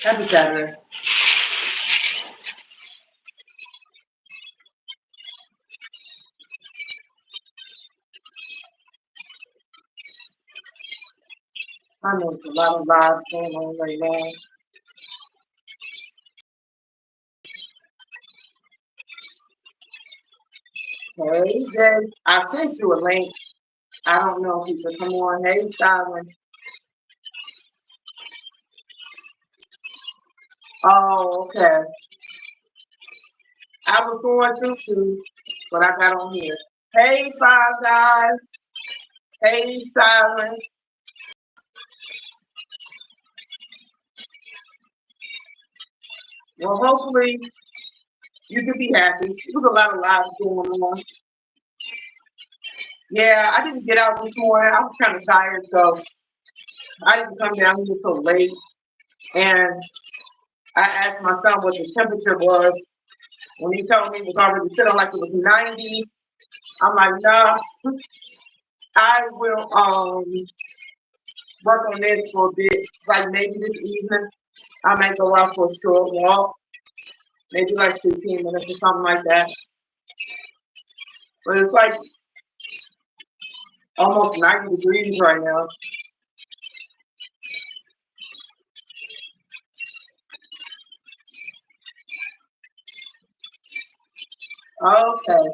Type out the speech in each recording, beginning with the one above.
Happy Saturday. I know there's a lot of lives going on right now. Hey, Jay. I sent you a link. I don't know if you can come on. Hey, Simon. Oh, okay. I was going to too, but I got on here. Hey, Five Guys. Hey, Simon. Well, hopefully you can be happy. There's a lot of lives going on. Yeah, I didn't get out this morning. I was kind of tired, so I didn't come down here so late. And I asked my son what the temperature was. When he told me it was already feeling like it was 90, I'm like, nah, I will work on this for a bit. Like maybe this evening, I might go out for a short walk, maybe like 15 minutes or something like that. But it's like almost 90 degrees right now. Okay.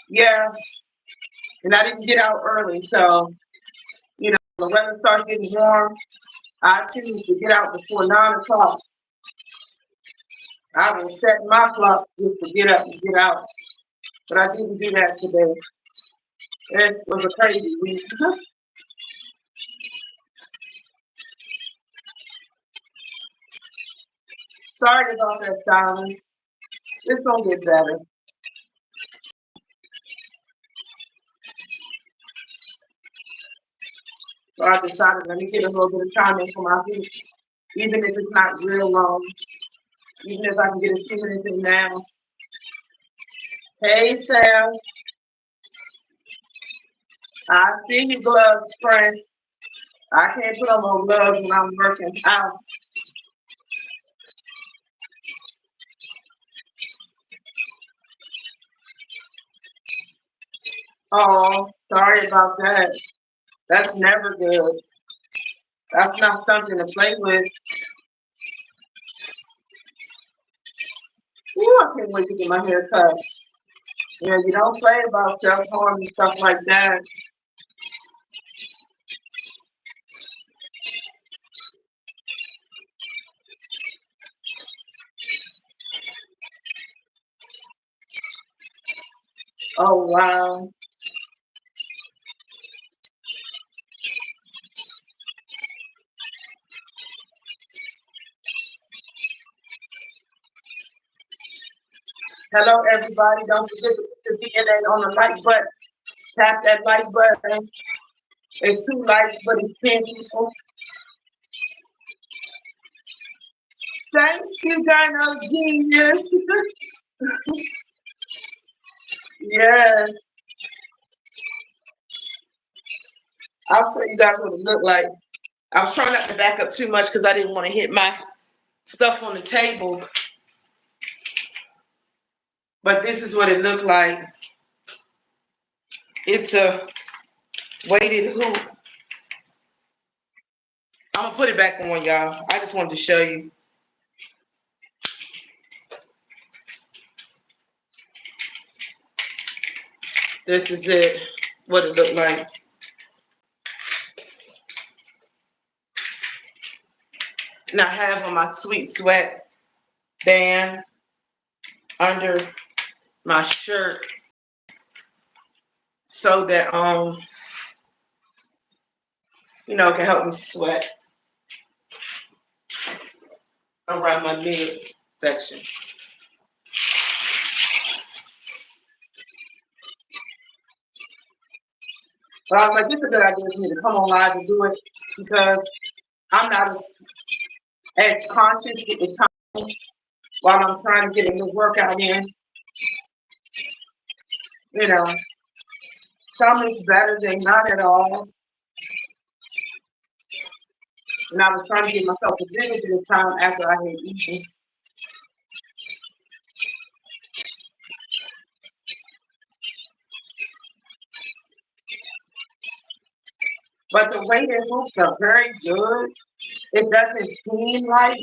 Yeah. And I didn't get out early, so the weather starts getting warm. I choose to get out before 9 o'clock. I will set my clock just to get up and get out. But I didn't do that today. It was a crazy week. Sorry about that, Simon. It's gonna get better. So I decided let me get a little bit of time in for my feet, even if it's not real long, even if I can get a few minutes in now. Hey, Sam, I see your gloves, friend. I can't put on my gloves when I'm working out. Oh, sorry about that. That's never good. That's not something to play with. Ooh, I can't wait to get my hair cut. Yeah, you don't play about self-harm and stuff like that. Oh, wow. Hello, everybody. Don't forget to put the DNA on the like button. Tap that like button. It's 2 likes, but it's 10 people. Thank you, Dino Genius. Yes. I'll show you guys what it looked like. I was trying not to back up too much because I didn't want to hit my stuff on the table. But this is what it looked like. It's a weighted hoop. I'm going to put it back on, y'all. I just wanted to show you. This is it, what it looked like. And I have on my sweet sweat band under my shirt so that it can help me sweat around my mid section. But I was like, this is a good idea for me to come on live and do it because I'm not as conscious with the time while I'm trying to get a new workout in. Some is better than none at all. and I was trying to give myself a little bit of time after I had eaten. But the way they hoops are very good. It doesn't seem like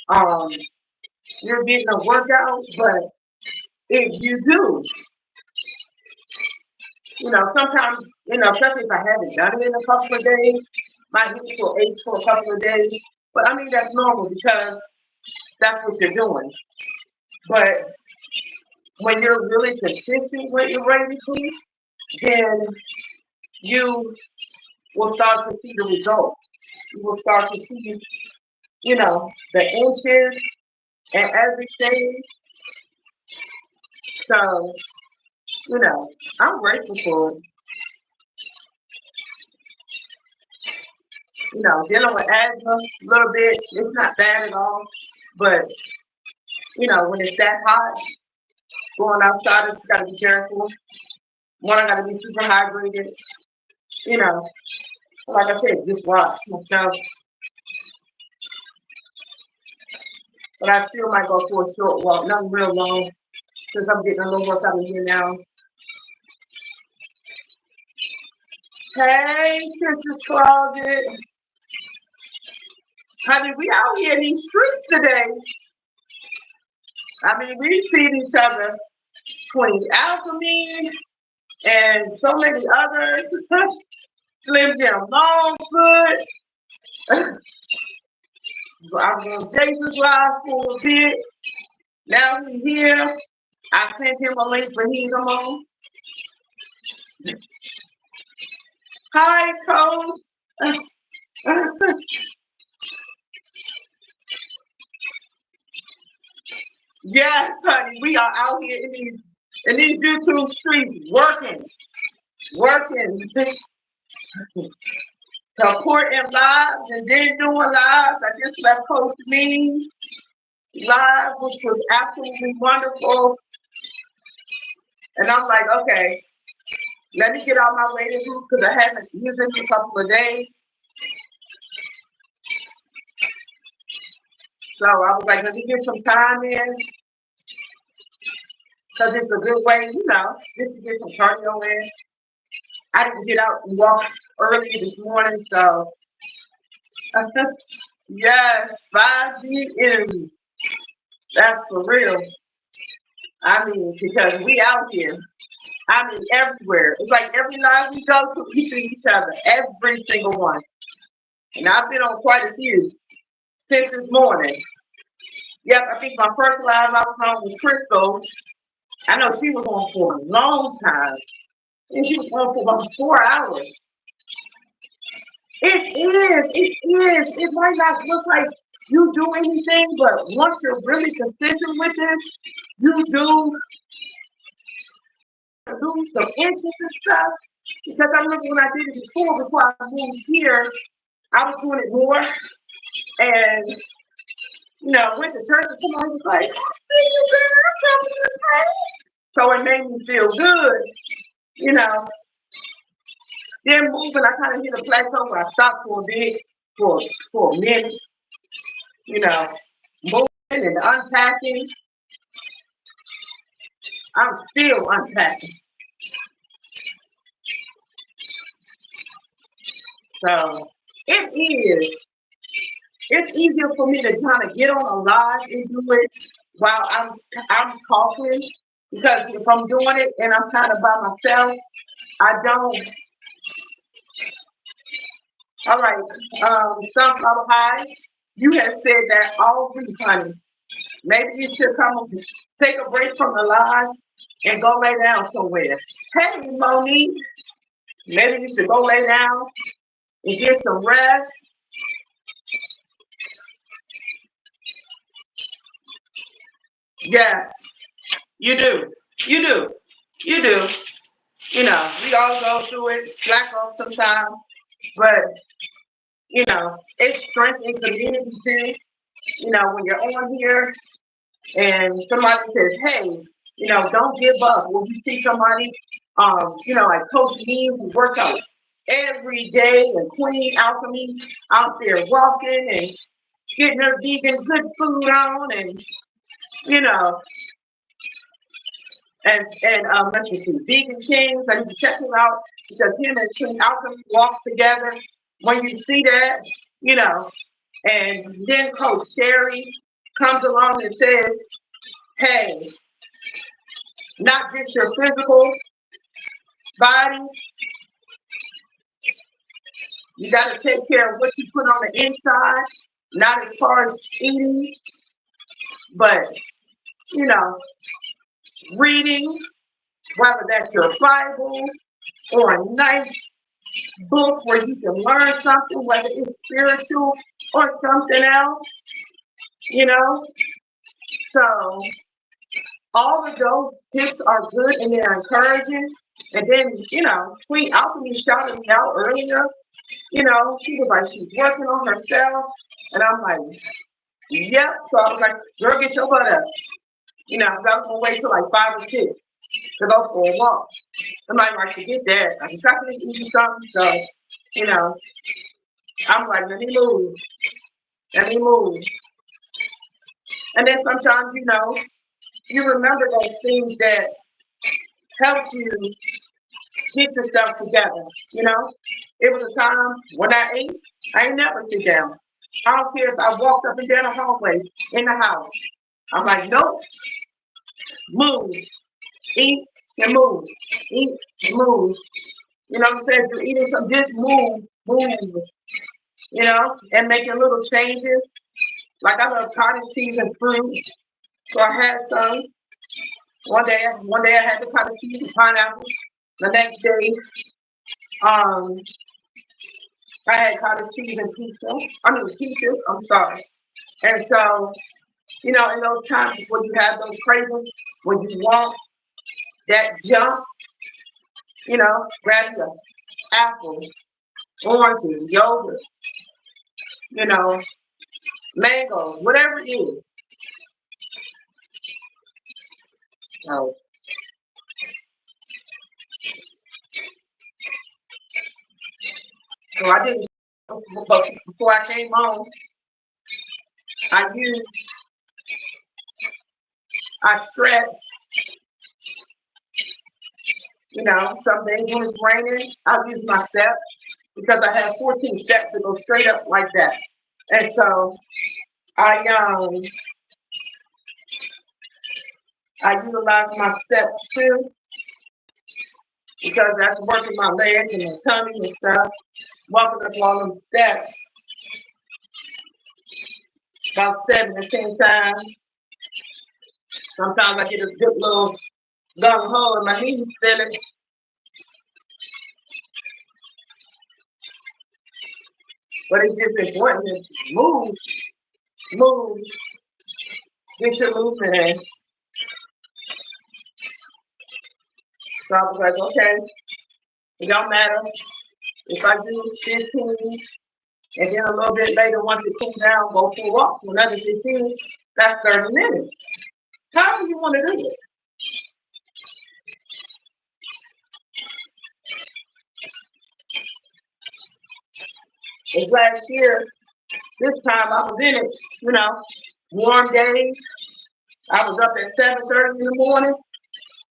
um, you're getting a workout, but if you do, sometimes, especially if I haven't done it in a couple of days, my hips will ache for a couple of days. But I mean, that's normal because that's what you're doing. But when you're really consistent with your weight routine, then you will start to see the results. You will start to see, the inches and everything. So, I'm grateful for it. Dealing with asthma a little bit, it's not bad at all. But, when it's that hot, going outside, I just got to be careful. One, I got to be super hydrated. You know, like I said, just watch myself. But I still might go for a short walk, nothing real long, since I'm getting a little work out of here now. Hey, Sister Closet. Honey, we out here in these streets today. I mean, we've seen each other, Queen Alchemy, and so many others. Slim Jim Longfoot. I was on Jesus Live for a bit. Now he's here. I sent him a link, but he ain't come on. Hi, Coach. Yes, honey, we are out here in these YouTube streets working, supporting lives and then doing lives. I just left Coach Mean live, which was absolutely wonderful. And I'm like, okay, let me get out my waiting room because I haven't used it in a couple of days. So I was like, let me get some time in because it's a good way, just to get some cardio in. I didn't get out and walk early this morning, so yes, 5G energy. That's for real. I mean, because we out here. I mean, everywhere. It's like every live we go to, we see each other. Every single one. And I've been on quite a few since this morning. Yep, I think my first live I was on was Crystal. I know she was on for a long time. And she was on for about 4 hours. It might not look like you do anything, but once you're really consistent with this, you do lose some inches and stuff. Because I remember when I did it before I moved here, I was doing it more. And, went to church and somebody was like, see you, girl, so it made me feel good, Then moving, I kind of hit a plateau where I stopped for a bit, for a minute, moving and unpacking. I'm still unpacking. So it's easier for me to kind of get on a live and do it while I'm talking because if I'm doing it and I'm kind of by myself, I don't. All right, Sunflower High, you have said that all week, honey. Maybe you should come take a break from the live and go lay down somewhere. Hey, Monique, maybe you should go lay down and get some rest. Yes, you do. You do. You do. We all go through it, slack off sometimes, but it strengthens the community too. When you're on here and somebody says, hey, don't give up. When you see somebody, like Coach Mean who works out every day, and Queen Alchemy out there walking and getting her vegan good food on, and you know, and let's see, Vegan Kings. I need to check him out because him and King Alchemy walk together. When you see that, you know, and then Coach Sherry comes along and says, "Hey, not just your physical body, you got to take care of what you put on the inside. Not as far as eating, but you know, reading, whether that's your Bible or a nice book where you can learn something, whether it's spiritual or something else, you know." So all of those tips are good and they're encouraging. And then, you know, Queen Alchemy shouted me out earlier. You know, she was like, she's working on herself. And I'm like, yep. So I was like, girl, get your butt up. You know, 'cause I was going to wait till like 5 or 6 to go for a walk. I'm like, forget that. I just got to eat something. So, you know, I'm like, let me move. Let me move. And then sometimes, you know, you remember those things that help you get yourself together. You know, it was a time when I ate, I ain't never sit down. I don't care if I walked up and down the hallway in the house. I'm like, nope, move, eat and move, eat and move. You know what I'm saying? If you're eating some, just move, you know, and making little changes. Like I love cottage cheese and fruit. So I had some. One day I had the cottage cheese and pineapple. The next day, um, I had cottage cheese and pizza. I mean peaches, I'm sorry. And so, you know, in those times when you have those cravings, when you want that jump, you know, grab your apples, oranges, yogurt, you know, mangoes, whatever it is. So, so I didn't, but before I came home, I I stretched, you know, some days when it's raining, I'll use my steps because I have 14 steps that go straight up like that. And so I um I utilize my steps too because that's working my legs and my tummy and stuff. Walking up all them steps about 7 to 10 times. Sometimes I get a good little gung ho in my knees feeling. But it's just important to move, get your movement in. So I was like, okay, it don't matter if I do 15 and then a little bit later, once it cools down, go for a walk for another 15, that's 30 minutes. How do you want to do it? It's last year, this time I was in it, you know, warm days. I was up at 7:30 in the morning,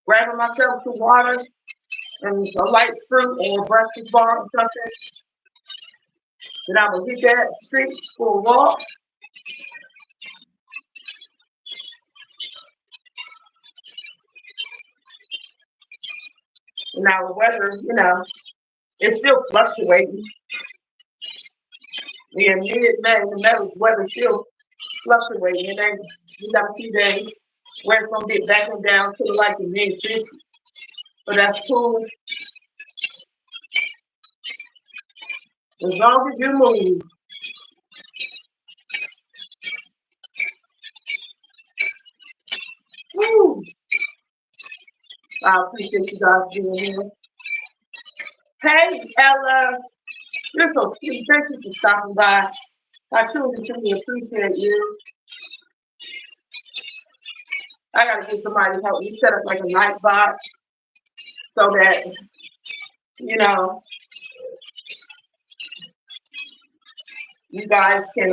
grabbing myself some water and a light fruit or a breakfast bar or something. Then I would hit that street for a walk. And now the weather, you know, it's still fluctuating. We're in mid-May, the weather's still fluctuating. And then you got a few days where it's going to get back and down to like the mid-50s. But that's cool. As long as you move. Woo. I appreciate you guys being here. Hey, Ella. You're so cute. Thank you for stopping by. I truly appreciate you. I gotta get somebody to help me set up like a night box so that, you know, You guys can,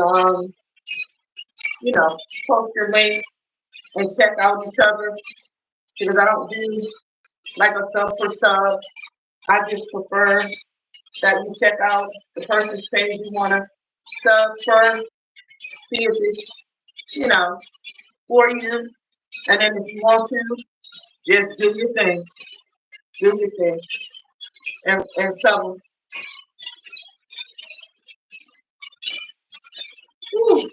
you know, post your links and check out each other because I don't do like a sub for sub. I just prefer that you check out the person's page you want to sub first, see if it's, you know, for you. And then if you want to, just do your thing. Do your thing. And so, whew,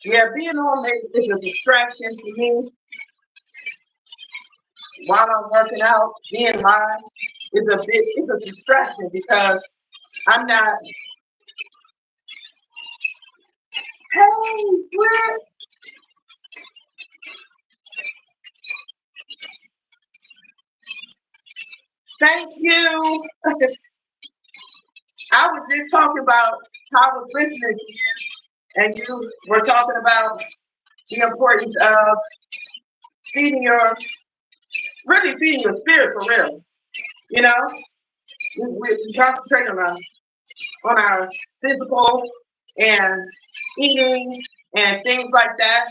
yeah, being on is a distraction to me while I'm working out. Being live is a distraction because I'm not, hey, Britt, thank you. I was just talking about how I was listening to you, and you were talking about the importance of feeding your, really feeding your spirit for real. You know, we concentrate on our physical and eating and things like that,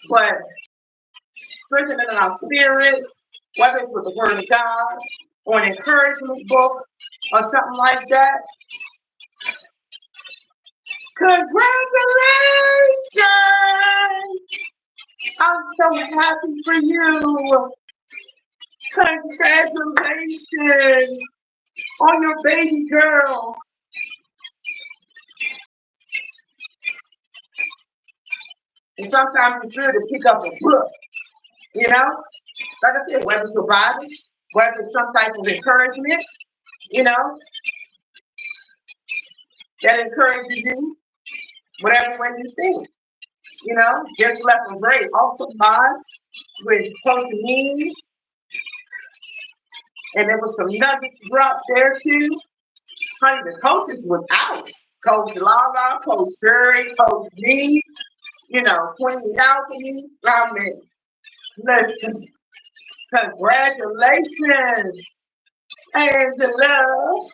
but strengthening our spirit, whether it's with the Word of God or an encouragement book or something like that. Congratulations! I'm so happy for you. Congratulations on your baby girl. And sometimes it's good to pick up a book, you know? Like I said, whether it's a Bible, whether it's some type of encouragement, you know, that encourages you, whatever way you think. You know, just left a great awesome live with Coach Mean, and there was some nuggets dropped there too. Honey, the coaches was out. Coach Lala, Coach Sherry, Coach G, you know, Queen Alchemy. I mean, listen, congratulations, Angela.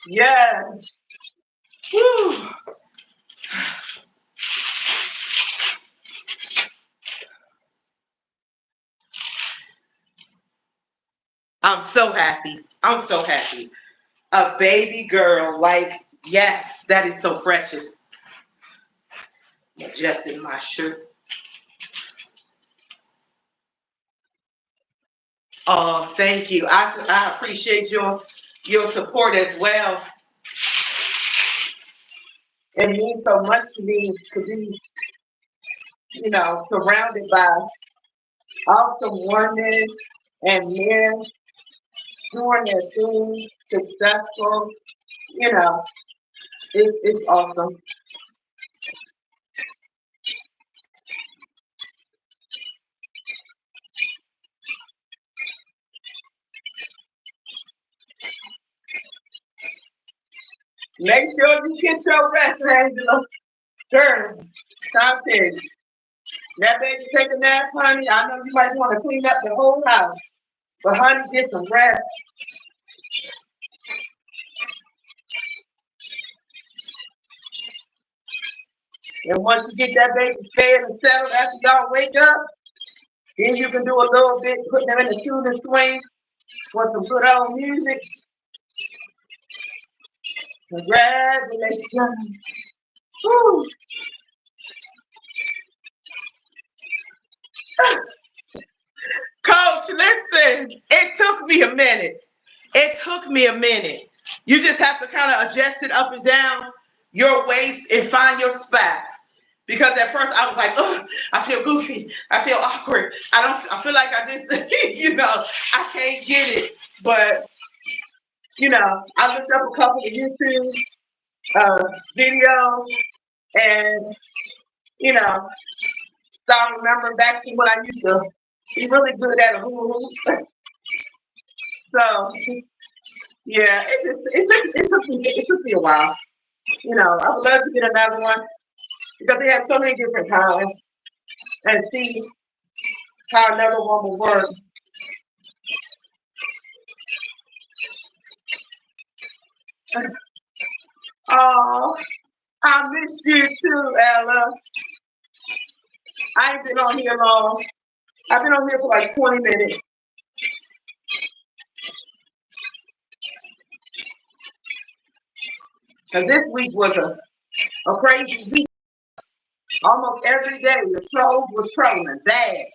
Yes. Whew. I'm so happy. I'm so happy. A baby girl, like, yes, that is so precious. Just in my shirt. Oh, thank you. I appreciate your support as well. It means so much to me to be, you know, surrounded by awesome women and men doing their thing, successful. You know, it's awesome. Make sure you get your rest, Angela. Sure. Stop it. That baby take a nap, honey. I know you might want to clean up the whole house. But honey, get some rest. And once you get that baby fed and settled after y'all wake up, then you can do a little bit, putting them in the shooting swing with some good old music. Congratulations. Woo. Coach, listen, it took me a minute. It took me a minute. You just have to kind of adjust it up and down your waist and find your spot. Because at first I was like, oh, I feel goofy. I feel awkward. I feel like I just, you know, I can't get it. But, you know, I looked up a couple of YouTube videos and, you know, start remembering back to when I used to be really good at a hula hoop. So, yeah, it took me a while. You know, I would love to get another one. because they have so many different kinds and see how another one will work. Oh, I missed you too, Ella. I ain't been on here long. I've been on here for like 20 minutes. And this week was a crazy week. Almost every day the trolls was trolling bad.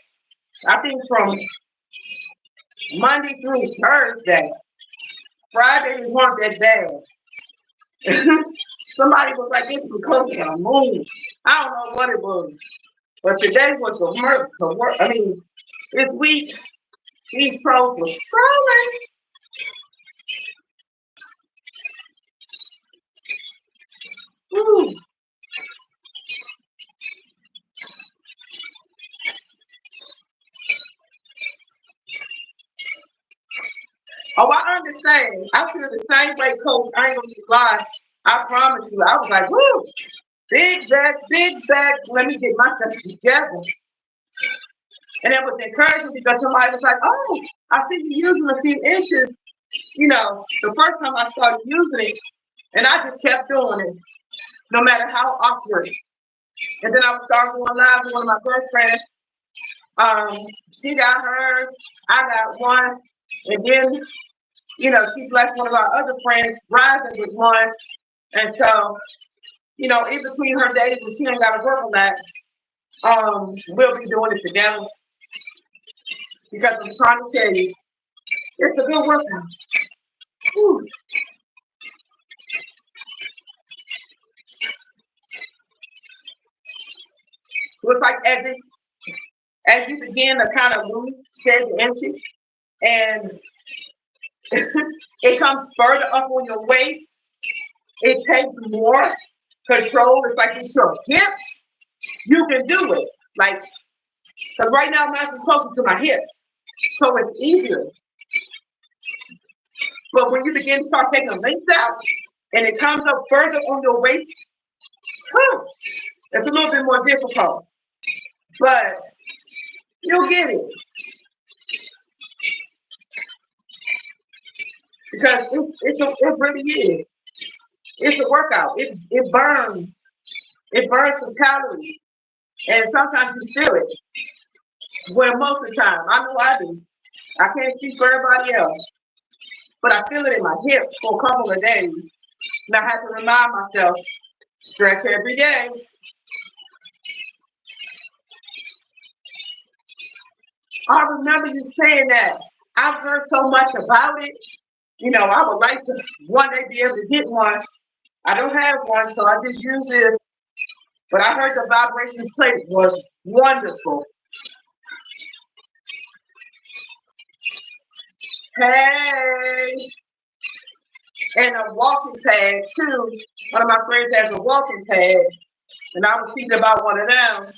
I think from Monday through Thursday. Friday was not that bad. Somebody was like, this was because of the moon. I don't know what it was. But today was the worst. I mean, this week, these trolls were trolling. Ooh. Oh, I understand. I feel the same way, Coach. I ain't gonna lie. I promise you. I was like, woo, big bag, big bag. Let me get myself together. And it was encouraging because somebody was like, oh, I see you using a few inches. You know, the first time I started using it, and I just kept doing it, no matter how awkward. And then I would start going live with one of my girlfriends. She got hers, I got one, and then she blessed one of our other friends, Rising, with one. And so, in between her days when she ain't got to work on that, we'll be doing it together because I'm trying to tell you, it's a good workout. Whew. So it's like as you begin to kind of lose 7 inches and it comes further up on your waist, it takes more control. It's like it's your hips. You can do it. Like, because right now I'm actually closer to my hips. So it's easier. But when you begin to start taking the links out and it comes up further on your waist, it's a little bit more difficult. But you'll get it. Because it really is. It's a workout. It burns. It burns some calories. And sometimes you feel it. Well, most of the time. I know I do. I can't speak for everybody else. But I feel it in my hips for a couple of days. And I have to remind myself, stretch every day. I remember you saying that. I've heard so much about it. I would like to one day be able to get one. I don't have one, so I just use this. But I heard the vibration plate was wonderful. Hey, and a walking pad too. One of my friends has a walking pad, and I was thinking about one of them.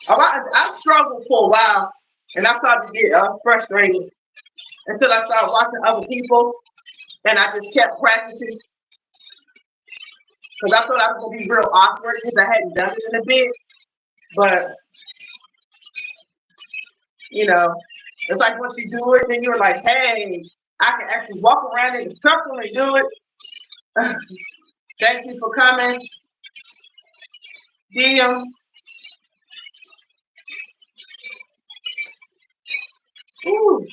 I struggled for a while, and I started to get frustrated until I started watching other people, and I just kept practicing because I thought I was gonna be real awkward because I hadn't done it in a bit. But it's like once you do it, then you're like, hey, I can actually walk around in a circle and do it. Thank you for coming. Deal. Ooh.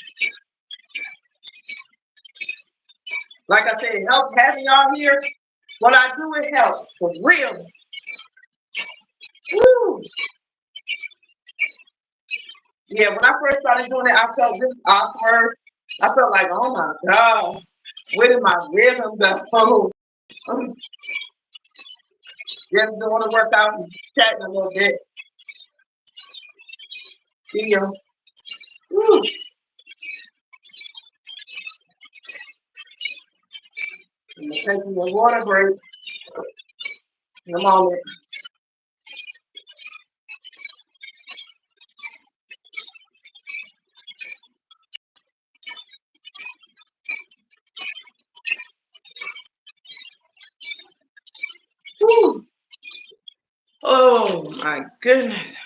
Like I said, it helps having y'all here. When I do, it helps for real. Woo. Yeah, when I first started doing it, I felt this awkward. I felt like, oh my God, where did my rhythm go? Just doing the workout and chatting a little bit. Deal. Woo. I'm taking a water break in a moment. Oh my goodness.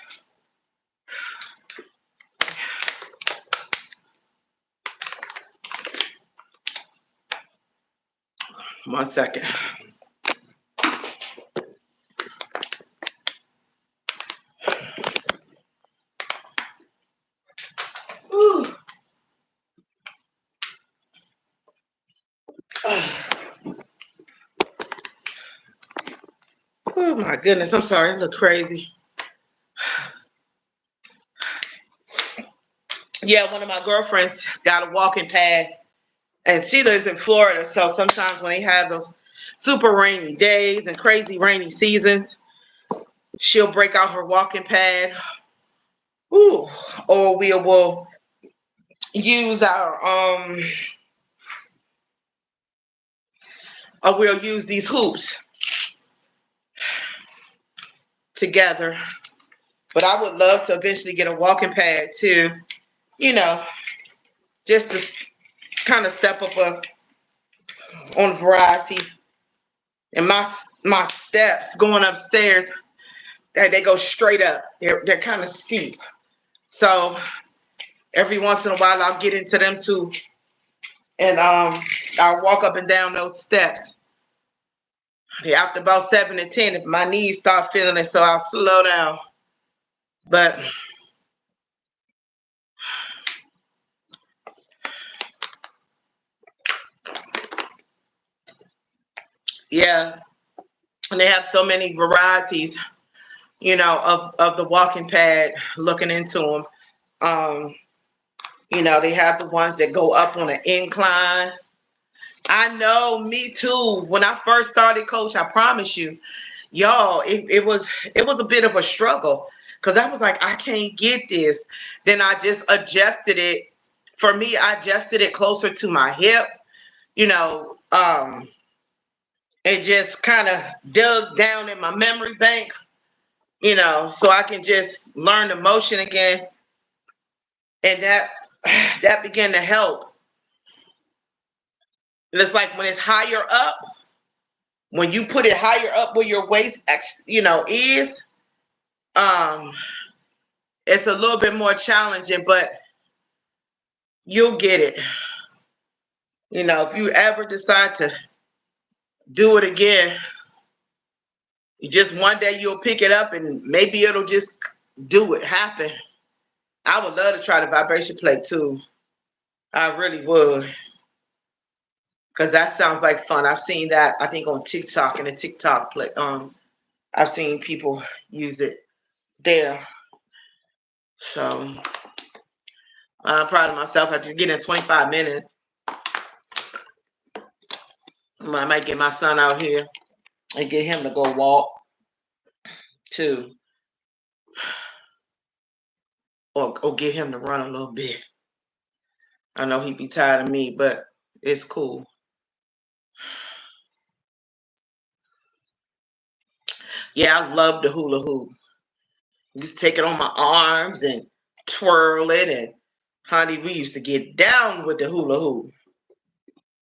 One second. Ooh. Oh my goodness. I'm sorry. It look crazy. Yeah, one of my girlfriends got a walking pad, and she lives in Florida. So sometimes when they have those super rainy days and crazy rainy seasons, she'll break out her walking pad. Ooh. Or we will use our or we'll use these hoops together. But I would love to eventually get a walking pad too, you know, just to kind of step up on variety. And my steps going upstairs, they go straight up. They're kind of steep. So every once in a while I'll get into them too. And I'll walk up and down those steps. Yeah, after about 7 to 10, if my knees start feeling it, so I'll slow down. But yeah, and they have so many varieties, of the walking pad. Looking into them, they have the ones that go up on an incline. I know, me too. When I first started, Coach, I promise you, y'all, it was a bit of a struggle because I was like, I can't get this. Then I just adjusted it. For me, I adjusted it closer to my hip, you know, and just kind of dug down in my memory bank, so I can just learn the motion again, and that began to help. And it's like when it's higher up, when you put it higher up where your waist, is, um, it's a little bit more challenging, but you'll get it. If you ever decide to do it again, just one day you'll pick it up and maybe it'll just happen. I would love to try the vibration plate too. I really would. Because that sounds like fun. I've seen that, I think, on TikTok, in the TikTok play. I've seen people use it there. So I'm proud of myself. I just get in 25 minutes. I might get my son out here and get him to go walk too. Or get him to run a little bit. I know he'd be tired of me, but it's cool. Yeah, I love the hula hoop. Just take it on my arms and twirl it, and honey, we used to get down with the hula hoop.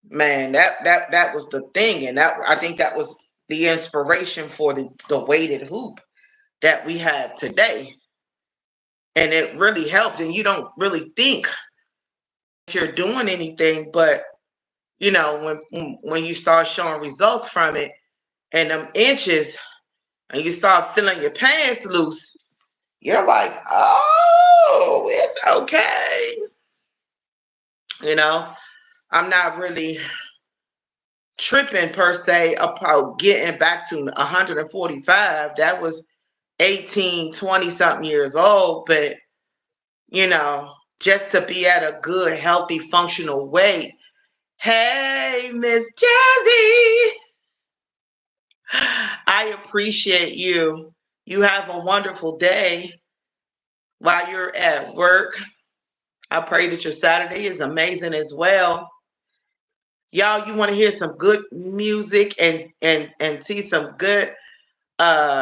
Man, that was the thing, and that, I think, that was the inspiration for the weighted hoop that we have today. And it really helped, and you don't really think you're doing anything, but when you start showing results from it and them inches, and you start feeling your pants loose, you're like, oh, it's okay. I'm not really tripping per se about getting back to 145. That was 18, 20 something years old. But, just to be at a good, healthy, functional weight. Hey, Miss Jazzy, I appreciate you. You have a wonderful day while you're at work. I pray that your Saturday is amazing as well. Y'all, you want to hear some good music and see some good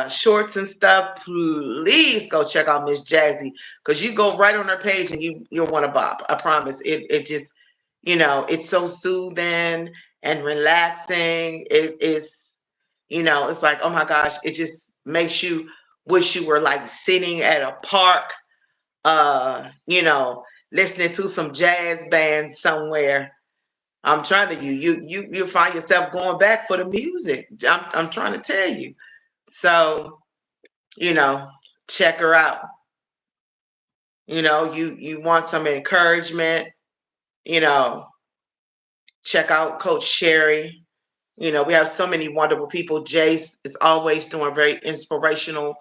shorts and stuff, please go check out Miss Jazzy, because you go right on her page and you'll want to bop. I promise. It just, it's so soothing and relaxing. It is, it's like, oh my gosh, it just makes you wish you were like sitting at a park, you know, listening to some jazz band somewhere. I'm trying to you find yourself going back for the music. I'm trying to tell you. So, you know, check her out. You know, you want some encouragement, you know, check out Coach Sherry. You know, we have so many wonderful people. Jace is always doing very inspirational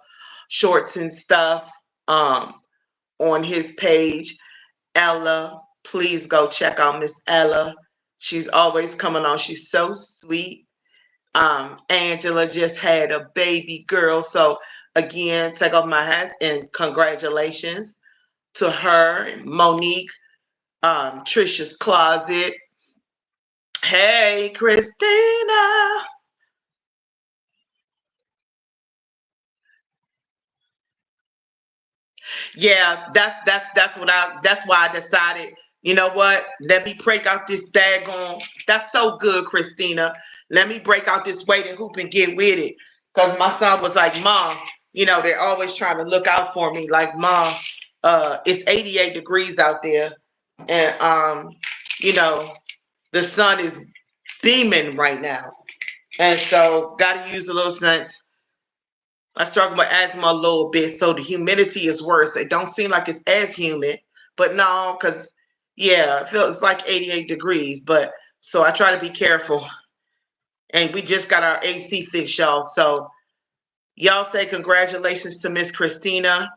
shorts and stuff on his page. Ella, please go check out Miss Ella. She's always coming on. She's so sweet. Angela just had a baby girl. So again, take off my hat and congratulations to her. Monique, Trisha's Closet. Hey, Christina. Yeah, that's why I decided, you know what? Let me break out this daggone. That's so good, Christina. Let me break out this waiting hoop and get with it. Cause my son was like, Mom, you know, they're always trying to look out for me. Like, Mom, it's 88 degrees out there. And you know, the sun is beaming right now. And so gotta use a little sense. I struggle with asthma a little bit, so the humidity is worse. It don't seem like it's as humid, but no, because yeah, it feels like 88 degrees. But so I try to be careful. And we just got our AC fixed, y'all. So y'all say congratulations to Miss Christina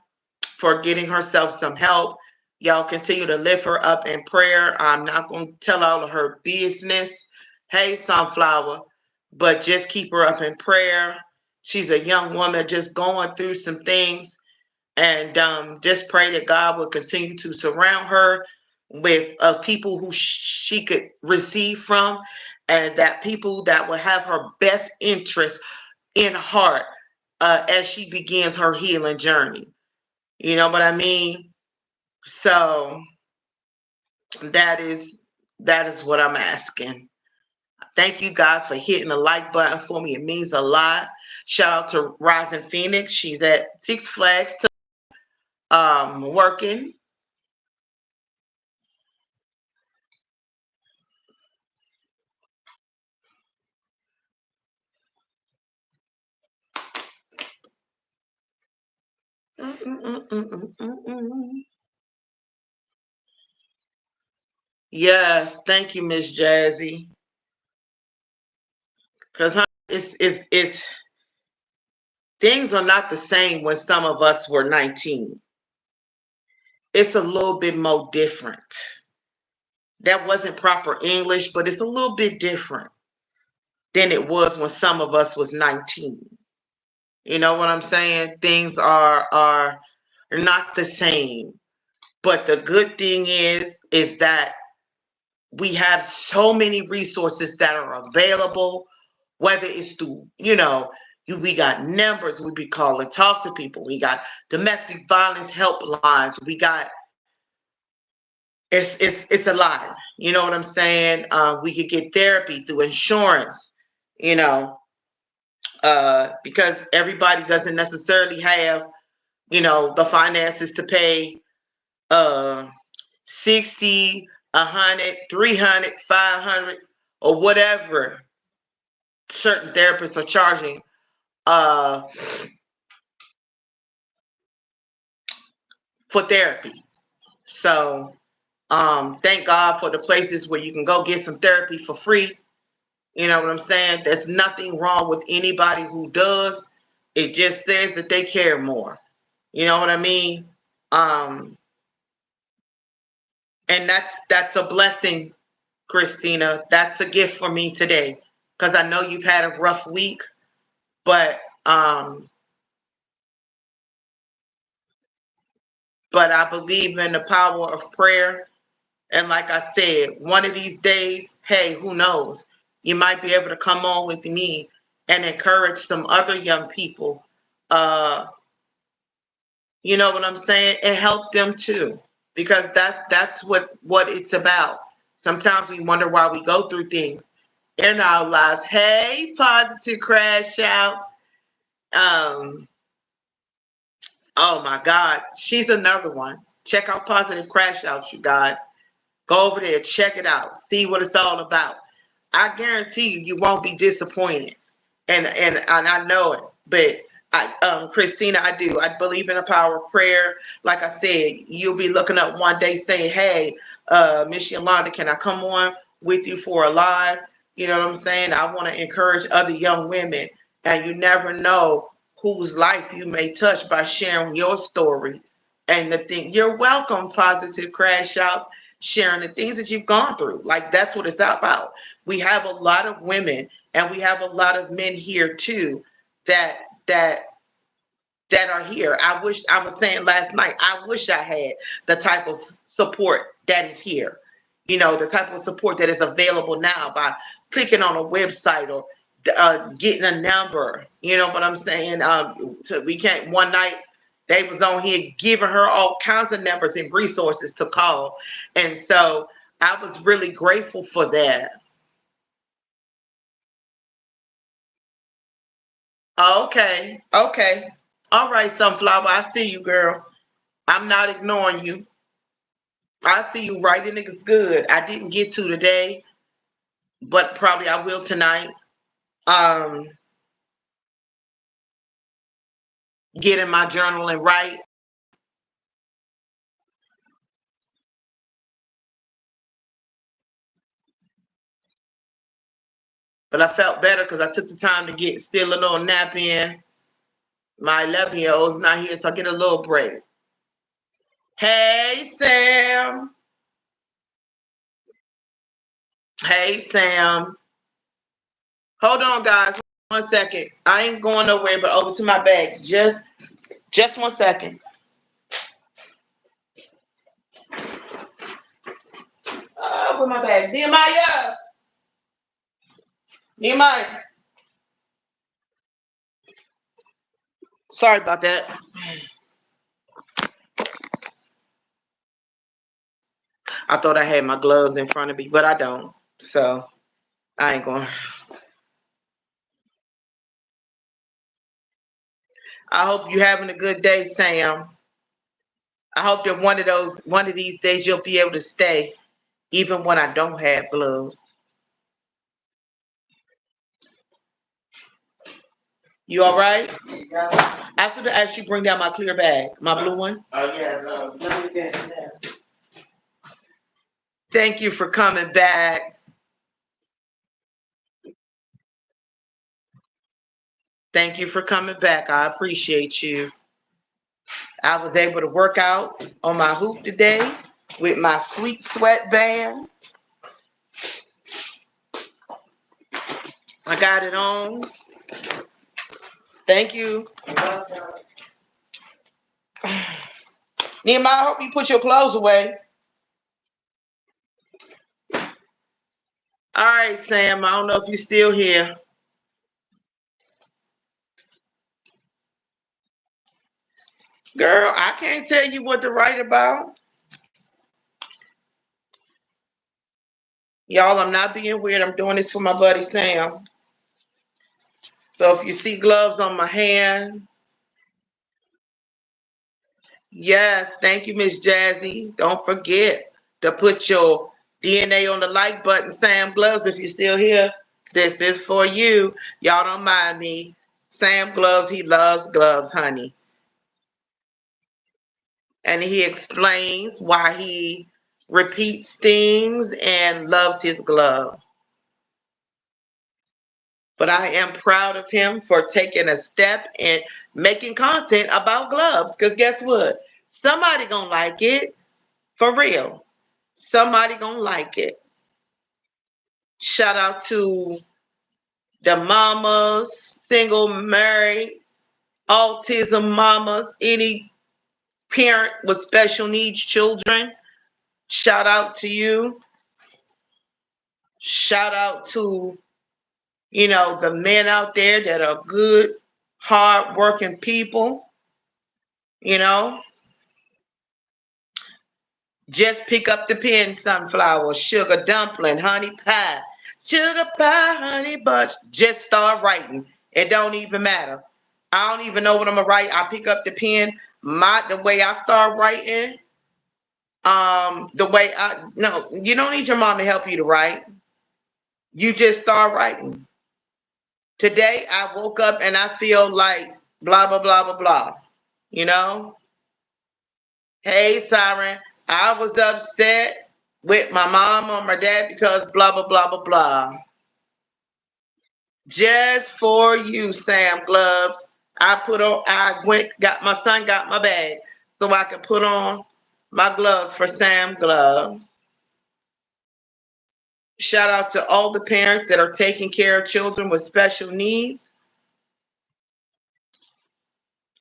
for getting herself some help. Y'all continue to lift her up in prayer. I'm not going to tell all of her business. Hey, Sunflower, but just keep her up in prayer. She's a young woman just going through some things, and just pray that God will continue to surround her with people who she could receive from, and that people that will have her best interest in heart as she begins her healing journey. You know what I mean? So that is what I'm asking. Thank you guys for hitting the like button for me. It means a lot. Shout out to Rising Phoenix. She's at Six Flags working. Yes, thank you, Miss Jazzy. Because it's things are not the same when some of us were 19. It's a little bit more different. That wasn't proper English, but it's a little bit different than it was when some of us was 19. You know what I'm saying? Things are not the same. But the good thing is that we have so many resources that are available, whether it's through, you know, we got numbers we be calling, talk to people. We got domestic violence helplines. We got it's a lot. You know what I'm saying? We could get therapy through insurance. You know, because everybody doesn't necessarily have, you know, the finances to pay uh 60, 100, 300, 500, or whatever certain therapists are charging uh for therapy. So thank God for the places where you can go get some therapy for free. You know what I'm saying? There's nothing wrong with anybody who does. It just says that they care more. You know what I mean? Um, and that's a blessing, Christina. That's a gift for me today, because I know you've had a rough week, but um, but I believe in the power of prayer. And like I said, one of these days, hey, who knows? You might be able to come on with me and encourage some other young people. Uh, you know what I'm saying? And help them too, because that's what it's about. Sometimes we wonder why we go through things in our lives. Hey, positive crash out. Um, Oh my God. She's another one. Check out Positive Crash Outs, you guys. Go over there, check it out, see what it's all about. I guarantee you, you won't be disappointed. And I know it. But Christina, I do. I believe in the power of prayer. Like I said, you'll be looking up one day saying, "Hey, Miss Yolanda, can I come on with you for a live?" You know what I'm saying? I want to encourage other young women, and you never know whose life you may touch by sharing your story. And the thing, you're welcome, Positive Crash Outs, sharing the things that you've gone through. Like that's what it's about. We have a lot of women and we have a lot of men here too that that that are here. I wish, I was saying last night, I wish I had the type of support that is here. You know, the type of support that is available now by clicking on a website or getting a number. You know what I'm saying? So we can't. One night they was on here giving her all kinds of numbers and resources to call, and so I was really grateful for that. Okay, okay. All right, Sunflower, I see you, girl. I'm not ignoring you. I see you writing niggas good. I didn't get to today, but probably I will tonight. Um, get in my journal and write. But I felt better because I took the time to get still a little nap in. My 11-year-old's not here, so I get a little break. Hey, Sam. Hey, Sam. Hold on, guys. 1 second. I ain't going nowhere but over to my bag. Just 1 second. Where my bag? Nehemiah. Nehemiah. Sorry about that. I thought I had my gloves in front of me, but I don't. So I ain't going. I hope you having a good day, Sam. I hope that one of these days you'll be able to stay, even when I don't have gloves. You all right? After the ask you bring down my clear bag, my blue one. Oh yeah, no, let me get that. Thank you for coming back. Thank you for coming back. I appreciate you. I was able to work out on my hoop today with my sweet sweatband. I got it on. Thank you. Nehemiah, I hope you put your clothes away. All right, Sam. I don't know if you're still here. Girl, I can't tell you what to write about. Y'all, I'm not being weird. I'm doing this for my buddy Sam. So if you see gloves on my hand, yes, thank you, Miss Jazzy. Don't forget to put your DNA on the like button, Sam Gloves, if you're still here. This is for you. Y'all don't mind me. Sam Gloves, he loves gloves, honey. And he explains why he repeats things and loves his gloves. But I am proud of him for taking a step and making content about gloves. Because guess what? Somebody gonna like it. For real. Somebody gonna like it. Shout out to the mamas, single, married, autism mamas, any parent with special needs children. Shout out to you. Shout out to, the men out there that are good, hard working people, you know. Just pick up the pen, sunflower, sugar dumpling, honey pie, sugar pie, honey bunch. Just start writing. It don't even matter. I don't even know what I'm gonna write. I pick up the pen. The way I start writing, the way I no, you don't need your mom to help you to write. You just start writing. Today I woke up and I feel like blah blah blah blah blah. You know? Hey Siren, I was upset with my mom or my dad because blah blah blah blah blah. Just for you, Sam Gloves. I went, got my son got my bag so I could put on my gloves for Sam Gloves. Shout out to all the parents that are taking care of children with special needs.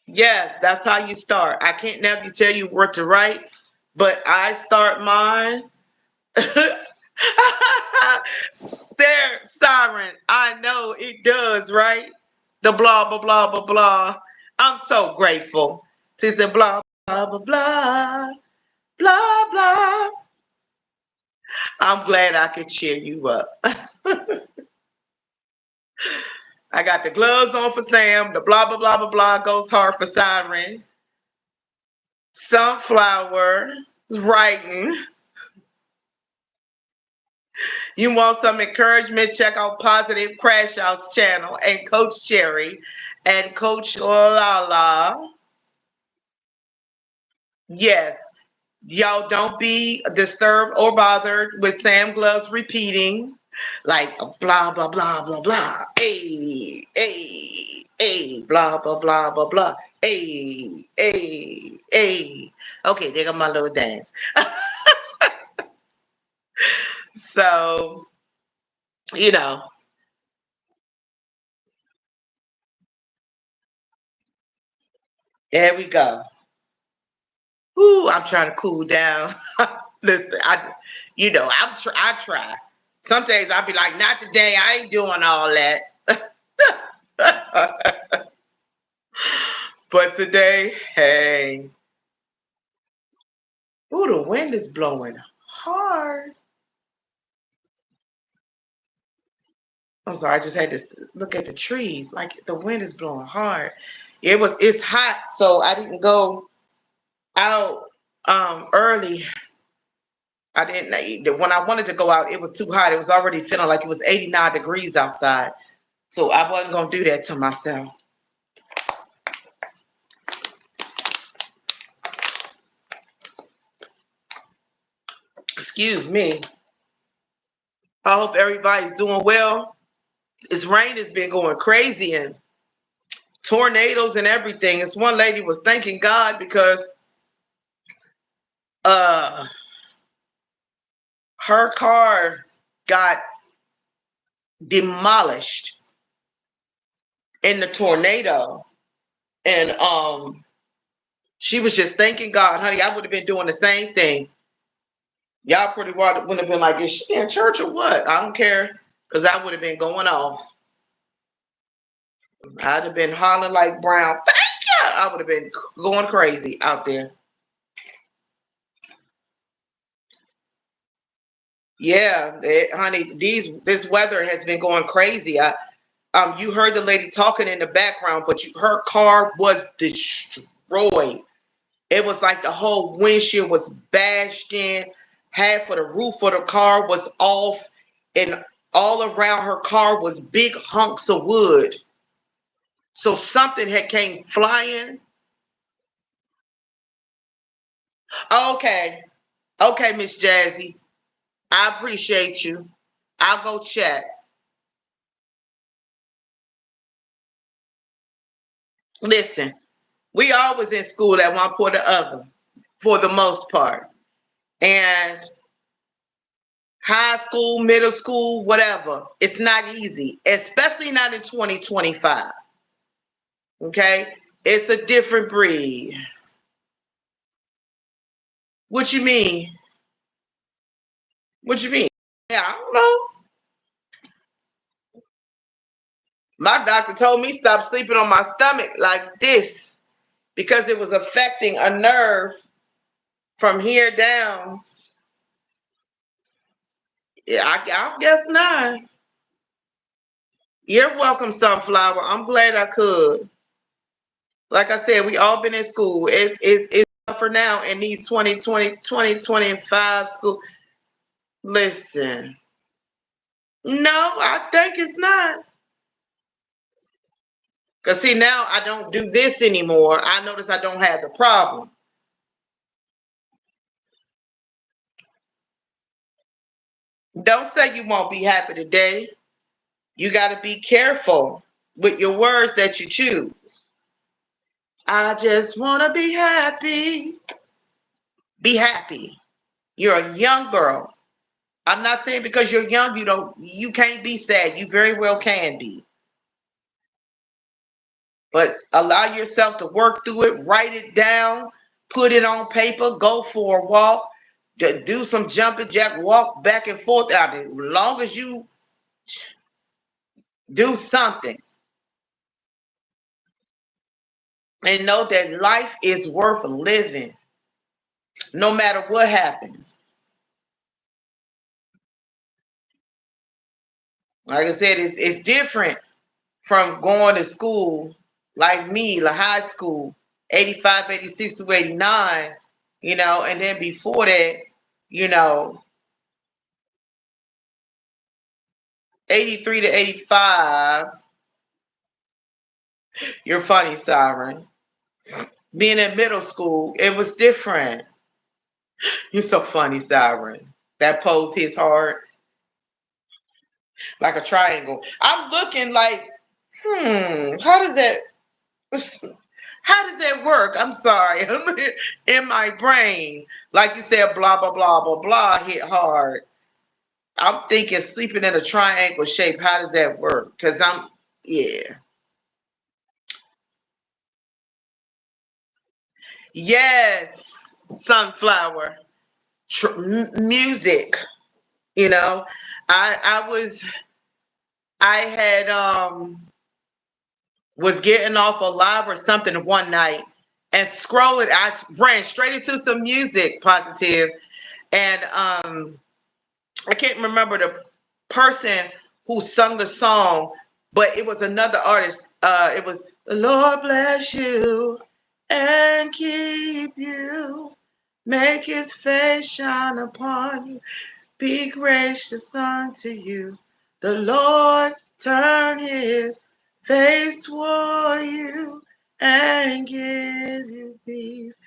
Yes, that's how you start. I can't never tell you what to write, but I start mine. Siren, I know it does, right? The blah blah blah blah blah. I'm so grateful. She said blah blah blah blah blah blah. I'm glad I could cheer you up. I got the gloves on for Sam. The blah blah blah blah blah goes hard for Siren. Sunflower writing. You want some encouragement? Check out Positive Crash Outs channel and Coach Cherry and Coach Lala. Yes, y'all don't be disturbed or bothered with Sam Gloves repeating like blah blah blah blah blah. Hey, hey, hey, blah blah blah blah blah. Hey, hey, hey. Okay, there go my little dance. So, you know, there we go. Ooh, I'm trying to cool down. Listen, I try. Some days I'll be like, not today. I ain't doing all that. But today, hey. Ooh, the wind is blowing hard. I'm sorry, I just had to look at the trees. Like the wind is blowing hard. It's hot, so I didn't go out early. I didn't when I wanted to go out, it was too hot. It was already feeling like it was 89 degrees outside. So I wasn't gonna do that to myself. Excuse me. I hope everybody's doing well. This rain has been going crazy and tornadoes and everything. This one lady was thanking God because uh her car got demolished in the tornado. And she was just thanking God, honey, I would have been doing the same thing. Y'all pretty well wouldn't have been like, is she in church or what? I don't care. Because I would have been going off. I'd have been hollering like Brown. Thank you. I would have been going crazy out there. Yeah, honey, this weather has been going crazy. You heard the lady talking in the background, but her car was destroyed. It was like the whole windshield was bashed in. Half of the roof of the car was off, and all around her car was big hunks of wood. So something had came flying. Okay, okay, Miss Jazzy, I appreciate you. I'll go check. Listen, we always in school at one point or other, for the most part, and high school, middle school, whatever. It's not easy, especially not in 2025. Okay? It's a different breed. What you mean? What you mean? Yeah, I don't know. My doctor told me stop sleeping on my stomach like this because it was affecting a nerve from here down. Yeah, I guess not. You're welcome, Sunflower. I'm glad I could. Like I said, we all been in school. It's tougher now in these 2025 school. Listen, no, I think it's not. Because see, now I don't do this anymore. I notice I don't have the problem. Don't say you won't be happy today. You got to be careful with your words that you choose. I just want to be happy. Be happy. You're a young girl. I'm not saying because you're young you can't be sad. You very well can be. But allow yourself to work through it, write it down, put it on paper, go for a walk, do some jumping jack, walk back and forth out there. As long as you do something and know that life is worth living no matter what happens. Like I said, it's different from going to school like me, like high school, 85, 86 to 89, and then before that, you know, 83 to 85. You're funny, Siren. Being in middle school, it was different. You're so funny, Siren. That pose hits hard like a triangle. I'm looking like, how does that work? I'm sorry. In my brain, like you said, blah blah blah blah blah hit hard. I'm thinking sleeping in a triangle shape. How does that work? Because yeah. Yes, sunflower. Music. You know, I had was getting off a live or something one night and scrolling. I ran straight into some music positive, and I can't remember the person who sung the song, but it was another artist. It was "The Lord bless you and keep you, make His face shine upon you, be gracious unto you. The Lord turn His face toward you and give you peace."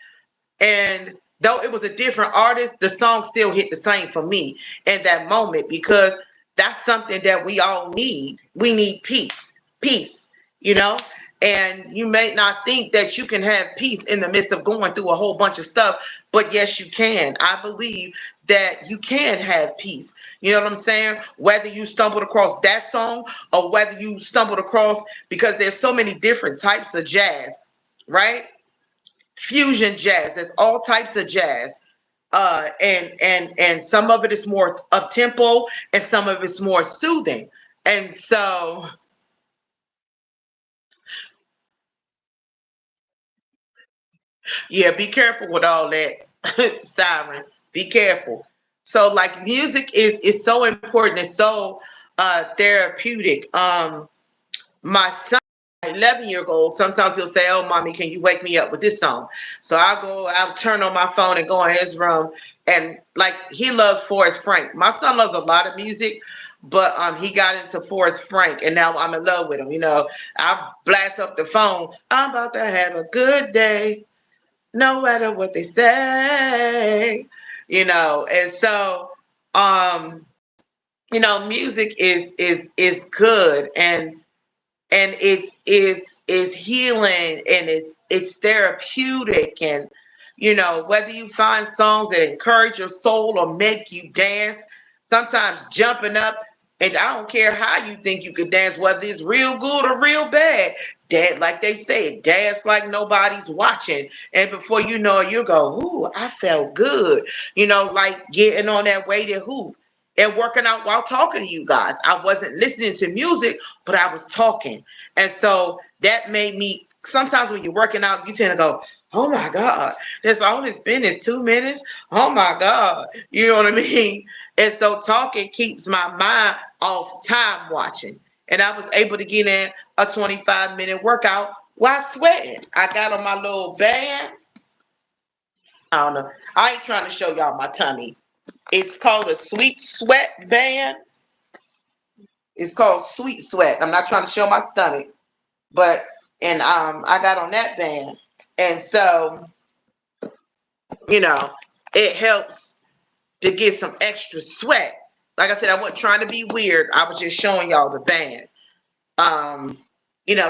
And though it was a different artist, the song still hit the same for me in that moment because that's something that we all need. We need peace, peace, you know? And you may not think that you can have peace in the midst of going through a whole bunch of stuff, but yes, you can. I believe that you can have peace. You know what I'm saying? Whether you stumbled across that song or whether you stumbled across, because there's so many different types of jazz, right? Fusion jazz. There's all types of jazz. And some of it is more up tempo and some of it's more soothing. And so yeah, be careful with all that. Siren. Be careful. So like music is so important. It's so therapeutic. My son, 11-year-old, sometimes he'll say, "Oh, mommy, can you wake me up with this song?" So I'll turn on my phone and go in his room, and like he loves Forrest Frank. My son loves a lot of music, but he got into Forrest Frank, and now I'm in love with him. I blast up the phone. I'm about to have a good day, no matter what they say. And so um, music is good, and it's healing, and it's therapeutic, and whether you find songs that encourage your soul or make you dance, sometimes jumping up, and I don't care how you think you could dance, whether it's real good or real bad, dance like they say, dance like nobody's watching, and before you know it, you go, "Ooh, I felt good," like getting on that weighted hoop and working out while talking to you guys. I wasn't listening to music, but I was talking. And so that made me, sometimes when you're working out, you tend to go, "Oh my God, this all it's been is 2 minutes. Oh my God." You know what I mean? And so talking keeps my mind off time watching. And I was able to get in a 25-minute workout Why sweating? I got on my little band. I don't know. I ain't trying to show y'all my tummy. It's called a sweet sweat band. It's called sweet sweat. I'm not trying to show my stomach, but and I got on that band, and so it helps to get some extra sweat. Like I said, I wasn't trying to be weird. I was just showing y'all the band.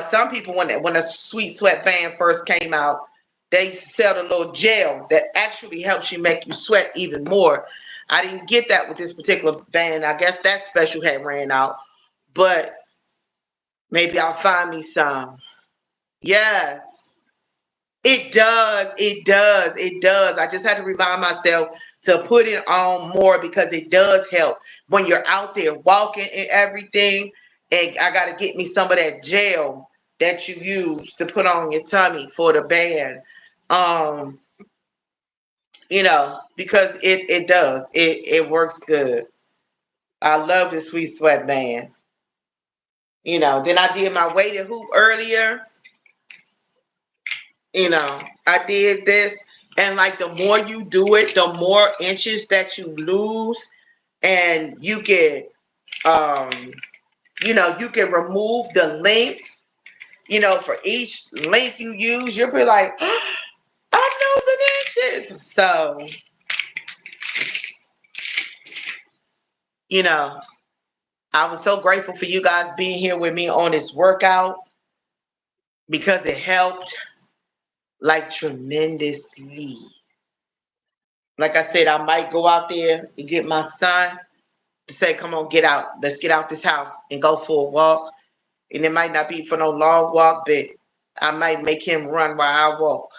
Some people when a sweet sweat band first came out, they sell a little gel that actually helps you make you sweat even more. I didn't get that with this particular band. I guess that special had ran out, but maybe I'll find me some. Yes, it does. It does. It does. I just had to remind myself to put it on more because it does help when you're out there walking and everything. And I got to get me some of that gel that you use to put on your tummy for the band. Um, because it does. It works good. I love the sweet sweat band. Then I did my weighted hoop earlier. I did this, and like the more you do it, the more inches that you lose, and you get you can remove the links. For each link you use, you'll be like, I'm losing inches. So I was so grateful for you guys being here with me on this workout because it helped like tremendously. Like I said, I might go out there and get my son to say, come on, get out. Let's get out this house and go for a walk. And it might not be for no long walk, but I might make him run while I walk.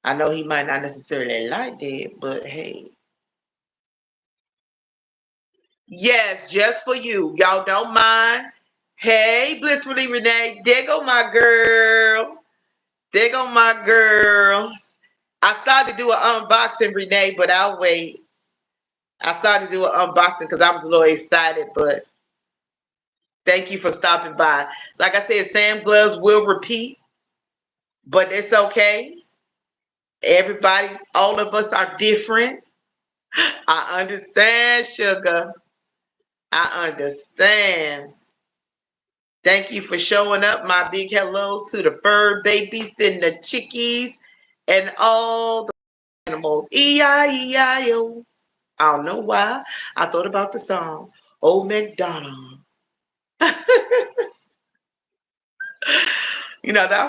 I know he might not necessarily like that, but hey. Yes, just for you. Y'all don't mind. Hey, Blissfully Renee. There go my girl. There go my girl. I started to do an unboxing, Renee, but I'll wait. I started to do an unboxing because I was a little excited, but thank you for stopping by. Like I said, Sam gloves will repeat, but it's okay. Everybody, all of us are different. I understand, sugar. I understand. Thank you for showing up. My big hellos to the fur babies and the chickies and all the animals. E-I-E-I-O. I don't know why. I thought about the song, Old MacDonald. That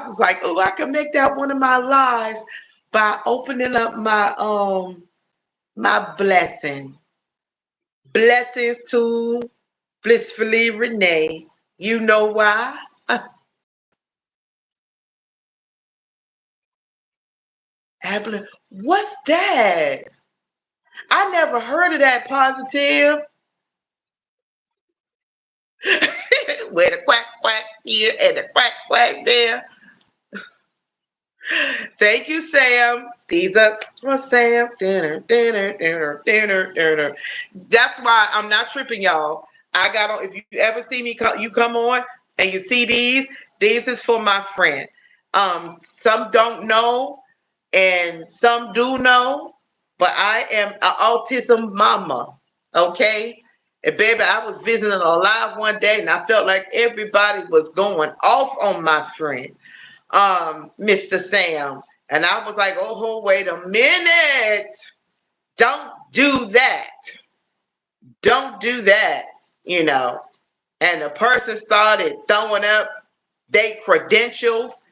was like, oh, I can make that one of my lives by opening up my blessing. Blessings to Blissfully Renee. You know why? What's that? I never heard of that positive. Where the quack quack here and the quack quack there. Thank you, Sam. These are Sam. Dinner, dinner, dinner, dinner, dinner. That's why I'm not tripping, y'all. I got on. If you ever see me, you come on and you see these. These is for my friend. Some don't know, and some do know. But I am an autism mama. Okay. And baby, I was visiting a live one day, and I felt like everybody was going off on my friend. Mr. Sam. And I was like, oh, wait a minute. Don't do that. Don't do that, And the person started throwing up their credentials,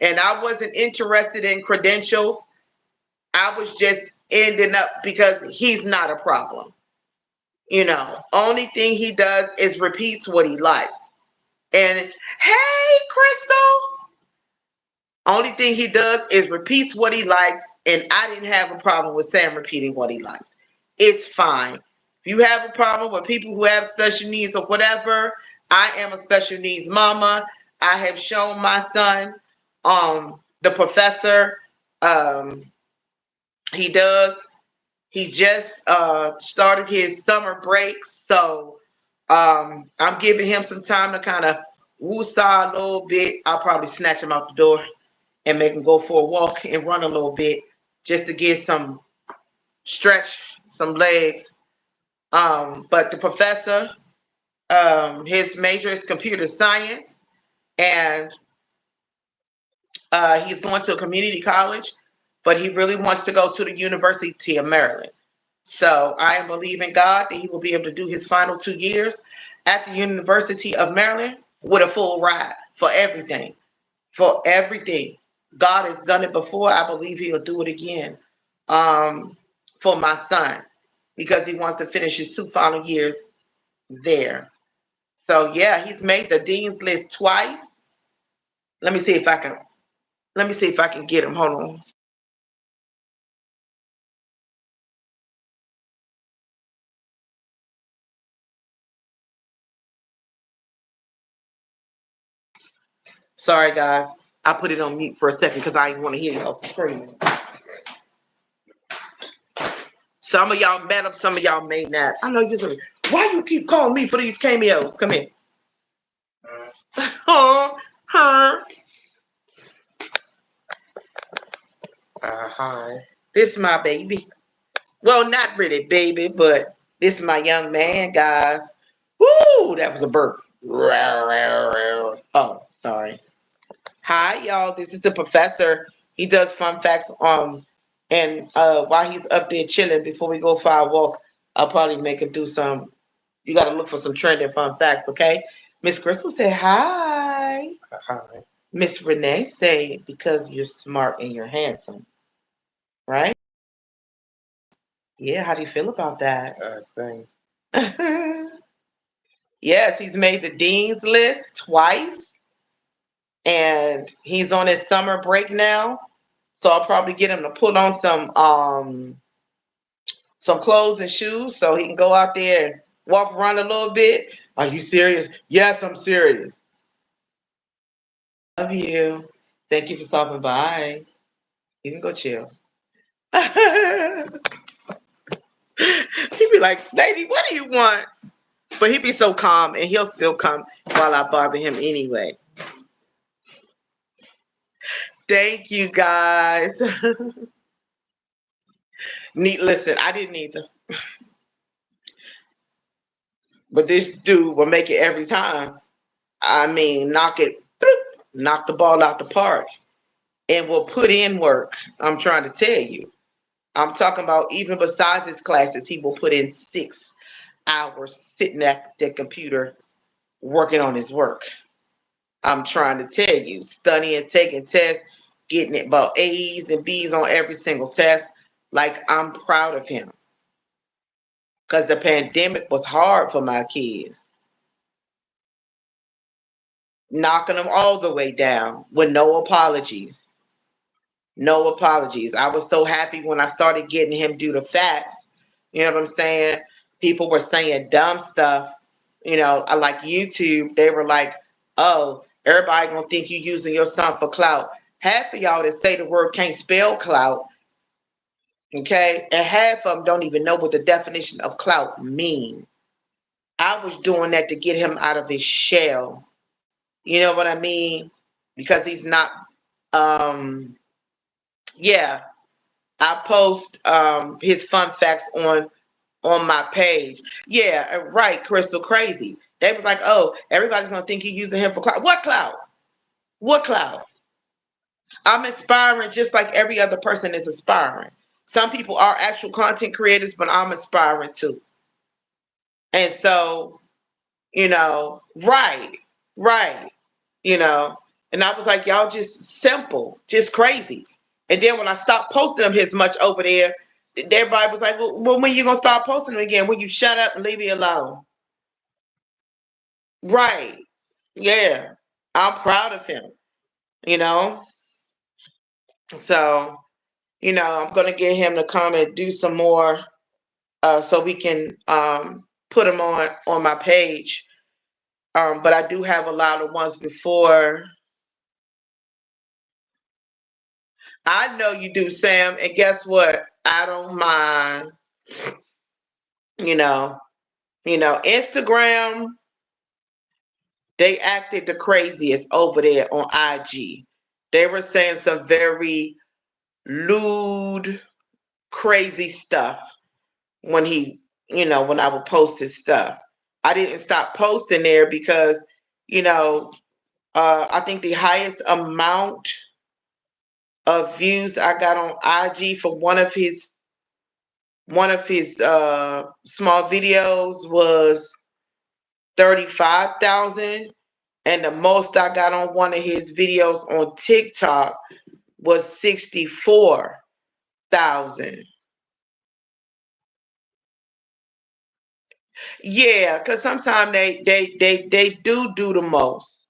and I wasn't interested in credentials. I was just ending up because he's not a problem. Only thing he does is repeats what he likes. And hey, Crystal. Only thing he does is repeats what he likes, and I didn't have a problem with Sam repeating what he likes. It's fine. If you have a problem with people who have special needs or whatever, I am a special needs mama. I have shown my son, the professor, he does. He just started his summer break, so I'm giving him some time to kind of woosah a little bit, I'll probably snatch him out the door and make him go for a walk and run a little bit just to get some stretch, some legs. But the professor, his major is computer science, and he's going to a community college, but he really wants to go to the University of Maryland. So I am believing God that he will be able to do his final 2 years at the University of Maryland with a full ride for everything. For everything. God has done it before. I believe he'll do it again for my son because he wants to finish his 2 final years there. So yeah, he's made the dean's list twice. Let me see if I can get him. Hold on. Sorry guys. I put it on mute for a second because I didn't want to hear y'all screaming. Some of y'all met him, some of y'all may not. I know you're saying, why you keep calling me for these cameos? Come here. Oh, her. Hi. This is my baby. Well, not really baby, but this is my young man, guys. Woo, that was a burp. Oh, sorry. Hi, y'all. This is the professor. He does fun facts. And while he's up there chilling, before we go for our walk, I'll probably make him do some. You got to look for some trending fun facts, okay? Miss Crystal said hi. Hi. Miss Renee said because you're smart and you're handsome, right? Yeah. How do you feel about that? Thanks. Yes, he's made the dean's list twice, and he's on his summer break now. So I'll probably get him to put on some clothes and shoes so he can go out there and walk around a little bit. Are you serious? Yes, I'm serious. Love you. Thank you for stopping by. You can go chill. He'd be like, lady, what do you want? But he'd be so calm and he'll still come while I bother him anyway. Thank you guys. Listen, I didn't either. But this dude will make it every time. I mean, knock the ball out the park and will put in work. I'm trying to tell you. I'm talking about even besides his classes, he will put in 6 hours sitting at the computer working on his work. I'm trying to tell you, studying, taking tests, getting it about A's and B's on every single test. Like, I'm proud of him. Because the pandemic was hard for my kids. Knocking them all the way down with no apologies. No apologies. I was so happy when I started getting him do the facts. You know what I'm saying? People were saying dumb stuff. You know, I like YouTube. They were like, oh, everybody gonna think you using your son for clout. Half of y'all that say the word can't spell clout, okay? And half of them don't even know what the definition of clout mean. I was doing that to get him out of his shell. You know what I mean? Because he's not, yeah. I post his fun facts on my page. Yeah, right, Crystal, crazy. They was like, oh, everybody's gonna think you're using him for clout. What clout? What clout? I'm inspiring just like every other person is inspiring. Some people are actual content creators, but I'm inspiring too. And so, right, right, and I was like, y'all just simple, just crazy. And then when I stopped posting them as much over there, everybody was like, well, when you gonna start posting them again? When you shut up and leave me alone? Right. Yeah. I'm proud of him, you know? So, I'm gonna get him to come and do some more so we can put them on my page. But I do have a lot of ones before. I know you do, Sam, and guess what? I don't mind. You know, Instagram, They acted the craziest over there on IG. They were saying some very lewd, crazy stuff when when I would post his stuff. I didn't stop posting there because, you know, I think the highest amount of views I got on IG for one of his small videos was 35,000, and the most I got on one of his videos on TikTok was 64,000. Yeah, because sometimes they do the most.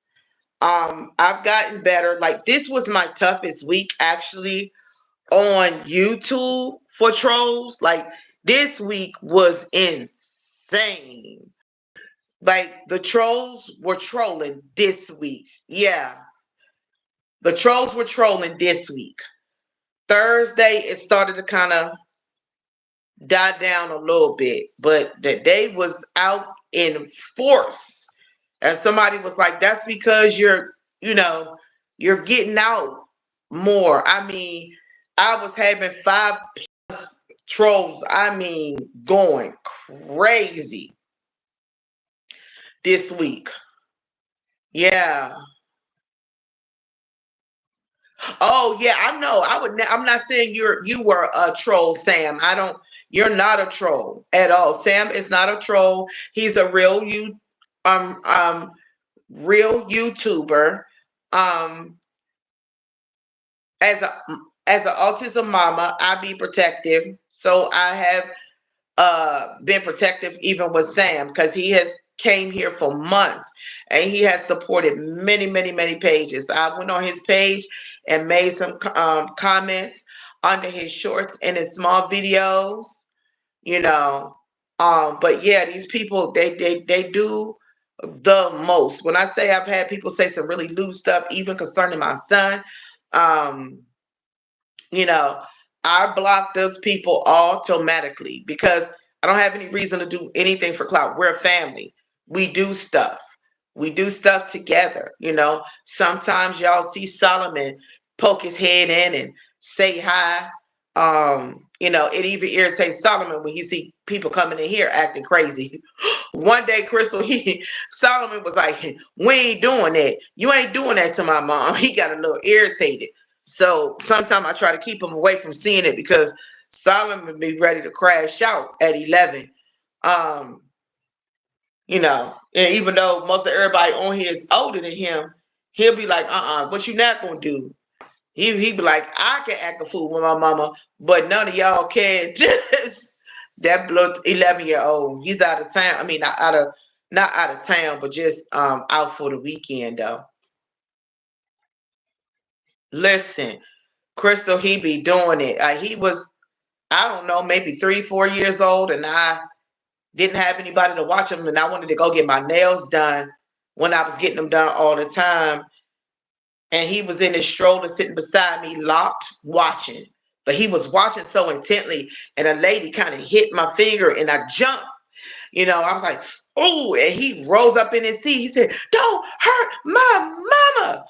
I've gotten better. Like, this was my toughest week actually on YouTube for trolls. Like, this week was insane. Like, the trolls were trolling this week. Yeah, the trolls were trolling this week. Thursday it started to kind of die down a little bit, but that they was out in force. And somebody was like, "That's because you're getting out more." I mean, I was having 5+ trolls. I mean, going crazy this week. Yeah. Oh yeah, I know. I'm not saying you were a troll, Sam. I don't. You're not a troll at all. Sam is not a troll. He's a um um real YouTuber. Um, as a as an autism mama, I be protective. So I have been protective even with Sam because he has came here for months and he has supported many pages. I went on his page and made some comments under his shorts and his small videos, you know. But yeah, these people they do the most. When I say I've had people say some really loose stuff, even concerning my son, um, you know, I block those people automatically because I don't have any reason to do anything for clout. We're a family. We do stuff. We do stuff together. Sometimes y'all see Solomon poke his head in and say hi. It even irritates Solomon when he see people coming in here acting crazy. One day, Crystal, Solomon was like, "We ain't doing that. You ain't doing that to my mom." He got a little irritated. So sometimes I try to keep him away from seeing it because Solomon be ready to crash out at 11. Um, and even though most of everybody on here is older than him, he'll be like, what you not gonna do? He be like, I can act a fool with my mama, but none of y'all can. Just that little 11-year-old. He's out of town. I mean, not out of town, but just out for the weekend though. Listen, Crystal, he be doing it. He was, I don't know, maybe 3, 4 years old, and I didn't have anybody to watch him, and I wanted to go get my nails done when I was getting them done all the time. And he was in his stroller sitting beside me, locked, watching. But he was watching so intently, and a lady kind of hit my finger, and I jumped. I was like, "Oh!" And he rose up in his seat. He said, "Don't hurt my mama."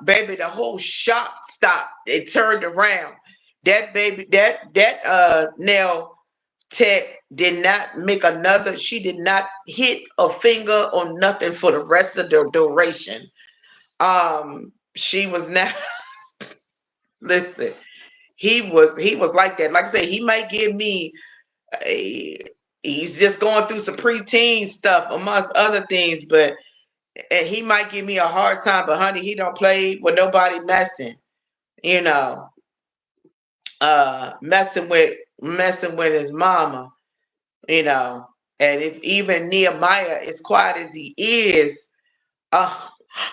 Baby, the whole shop stopped. It turned around. That baby, that nail tech did not make another. She did not hit a finger or nothing for the rest of the duration. She was not. Listen, he was like that. Like I said, he might give me a. He's just going through some preteen stuff amongst other things, but and he might give me a hard time. But honey, he don't play with nobody messing. You know, messing with his mama. You know, and if even Nehemiah, as quiet as he is, uh,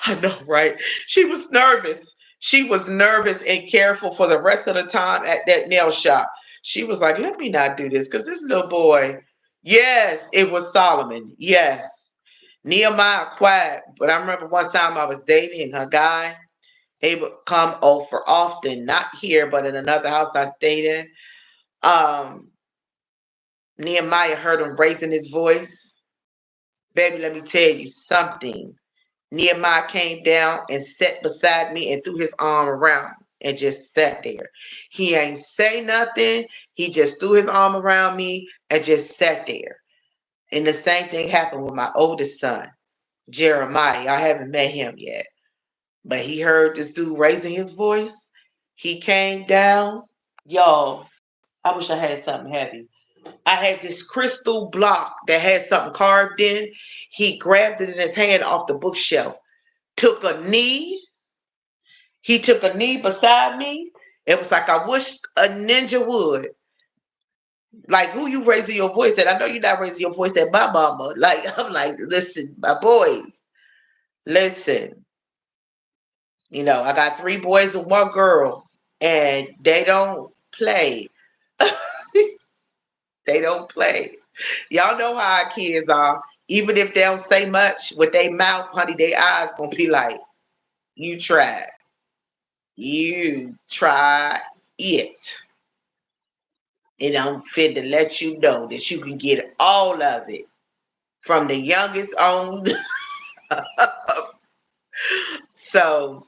I know, right? She was nervous. She was nervous and careful for the rest of the time at that nail shop. She was like, "Let me not do this because this little boy." Yes, it was Solomon. Yes. Nehemiah quiet. But I remember one time I was dating a guy. He would come over often, not here, but in another house I stayed in. Um, Nehemiah heard him raising his voice. Baby, let me tell you something. Nehemiah came down and sat beside me and threw his arm around me and just sat there. He ain't say nothing. He just threw his arm around me and just sat there. And the same thing happened with my oldest son, Jeremiah. I haven't met him yet. But he heard this dude raising his voice. He came down. Y'all, I wish I had something heavy. I had this crystal block that had something carved in. He grabbed it in his hand off the bookshelf, took a knee. He took a knee beside me. It was like I wish a ninja would. Like, who you raising your voice at? I know you're not raising your voice at my mama. Like, I'm like, listen, my boys, listen. I got 3 boys and 1 girl, and they don't play. They don't play. Y'all know how our kids are. Even if they don't say much with their mouth, honey, their eyes gonna be like, you tried. You try it. And I'm fit to let you know that you can get all of it from the youngest on. So,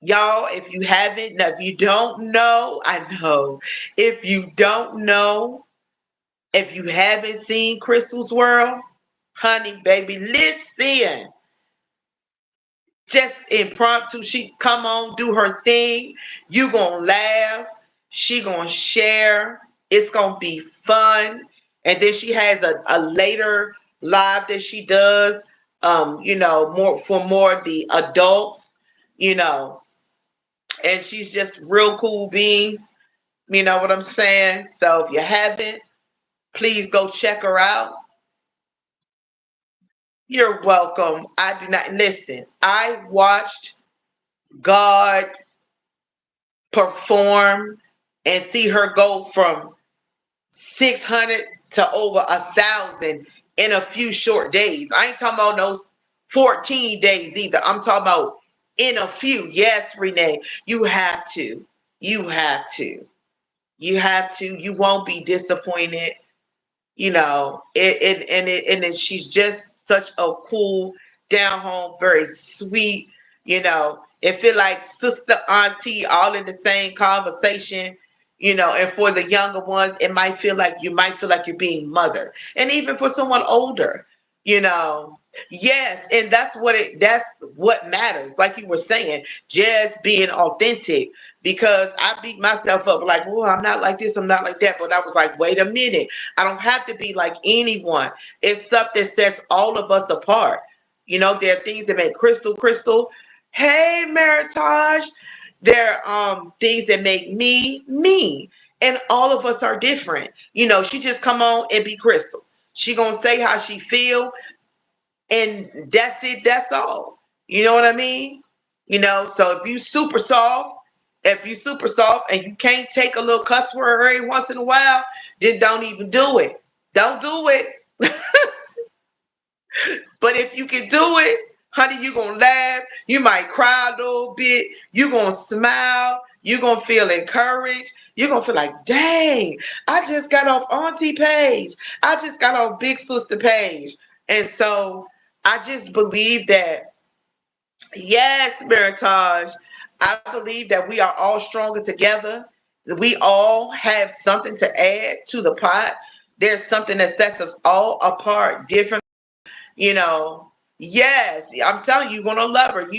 y'all, if you haven't, now if you don't know, I know. If you don't know, if you haven't seen Crystal's World, honey, baby, listen. Just impromptu, she come on, do her thing. You gonna laugh. She gonna share. It's gonna be fun. And then she has a later live that she does, more for more of the adults, you know, and she's just real cool beings. You know what I'm saying? So if you haven't, please go check her out. You're welcome. I do not listen. I watched God perform and see her go from 600 to over 1,000 in a few short days. I ain't talking about those 14 days either. I'm talking about in a few. Yes, Renee, you have to. You have to. You have to. You won't be disappointed. She's just such a cool, down home, very sweet. It feel like sister, auntie, all in the same conversation. And for the younger ones, it might feel like you're being mother, and even for someone older. you know yes, and that's what matters, like you were saying, just being authentic. Because I beat myself up like, oh, I'm not like this, I'm not like that, but I was like, wait a minute, I don't have to be like anyone. It's stuff that sets all of us apart. There are things that make Crystal. Hey, Meritage. There are things that make me, and all of us are different. She just come on and be Crystal. She gonna say how she feel, and that's it. That's all. You know what I mean? So if you super soft and you can't take a little cuss word every once in a while, then don't even do it. Don't do it. But if you can do it, honey, you gonna laugh. You might cry a little bit. You gonna smile. You gonna feel encouraged. You're gonna feel like, dang, I just got off Auntie page. I just got off Big Sister page. And so I just believe that, yes, Meritage, I believe that we are all stronger together. We all have something to add to the pot. There's something that sets us all apart different. you know yes, I'm telling you, you're gonna love her.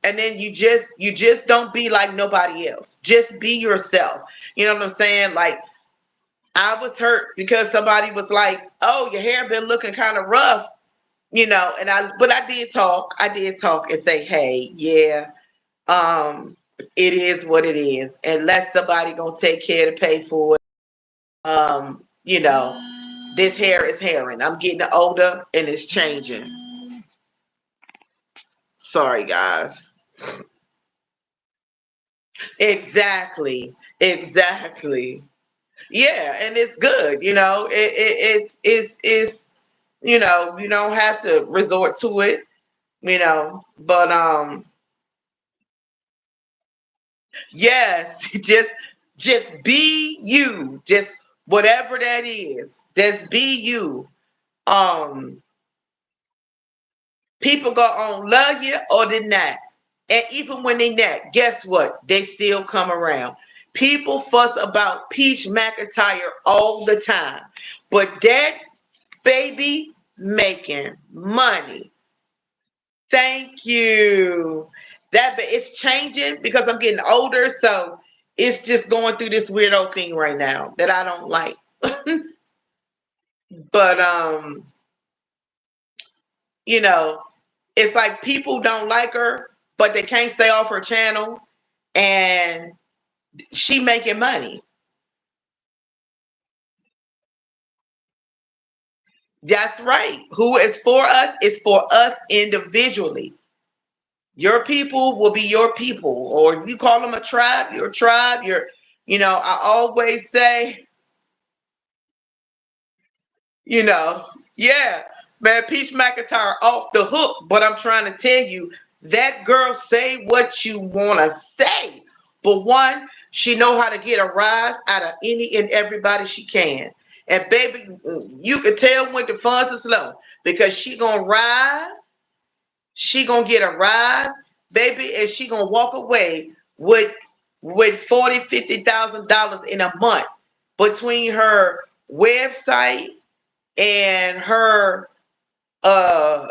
And then you just don't be like nobody else. Just be yourself. You know what I'm saying? Like, I was hurt because somebody was like, oh, your hair been looking kind of rough. But I did talk and say, hey, yeah, it is what it is, unless somebody gonna take care to pay for it. This hair is herring. I'm getting older and it's changing. Sorry, guys. Exactly. Yeah, and it's good. It's you don't have to resort to it. But yes, just be you. Just whatever that is. Just be you. Um People go on love you or they not. And even when they not, guess what? They still come around. People fuss about Peach McIntyre all the time. But that baby making money. Thank you. It's changing because I'm getting older, so it's just going through this weirdo thing right now that I don't like. But you know, it's like people don't like her, but they can't stay off her channel, and she making money. That's right. Who is for us is for us individually. Your people will be your people, or if you call them a tribe, your tribe. I always say, you know, yeah, man, Peach McIntyre off the hook. But I'm trying to tell you, that girl say what you want to say. But one, she know how to get a rise out of any and everybody she can. And baby, you can tell when the funds are slow because she gonna rise. She gonna get a rise, baby, and she gonna walk away with $40,000-$50,000 in a month between her website and her uh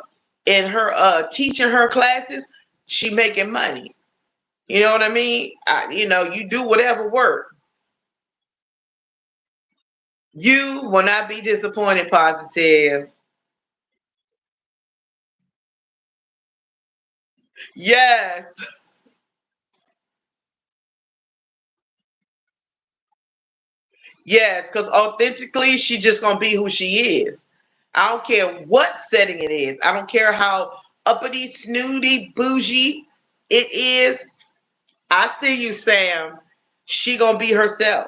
teaching her classes. She making money. You know what I mean? You do whatever work. You will not be disappointed, positive. Yes. Yes, because authentically she just gonna be who she is. I don't care what setting it is. I don't care how uppity, snooty, bougie it is. I see you, Sam. She gonna be herself.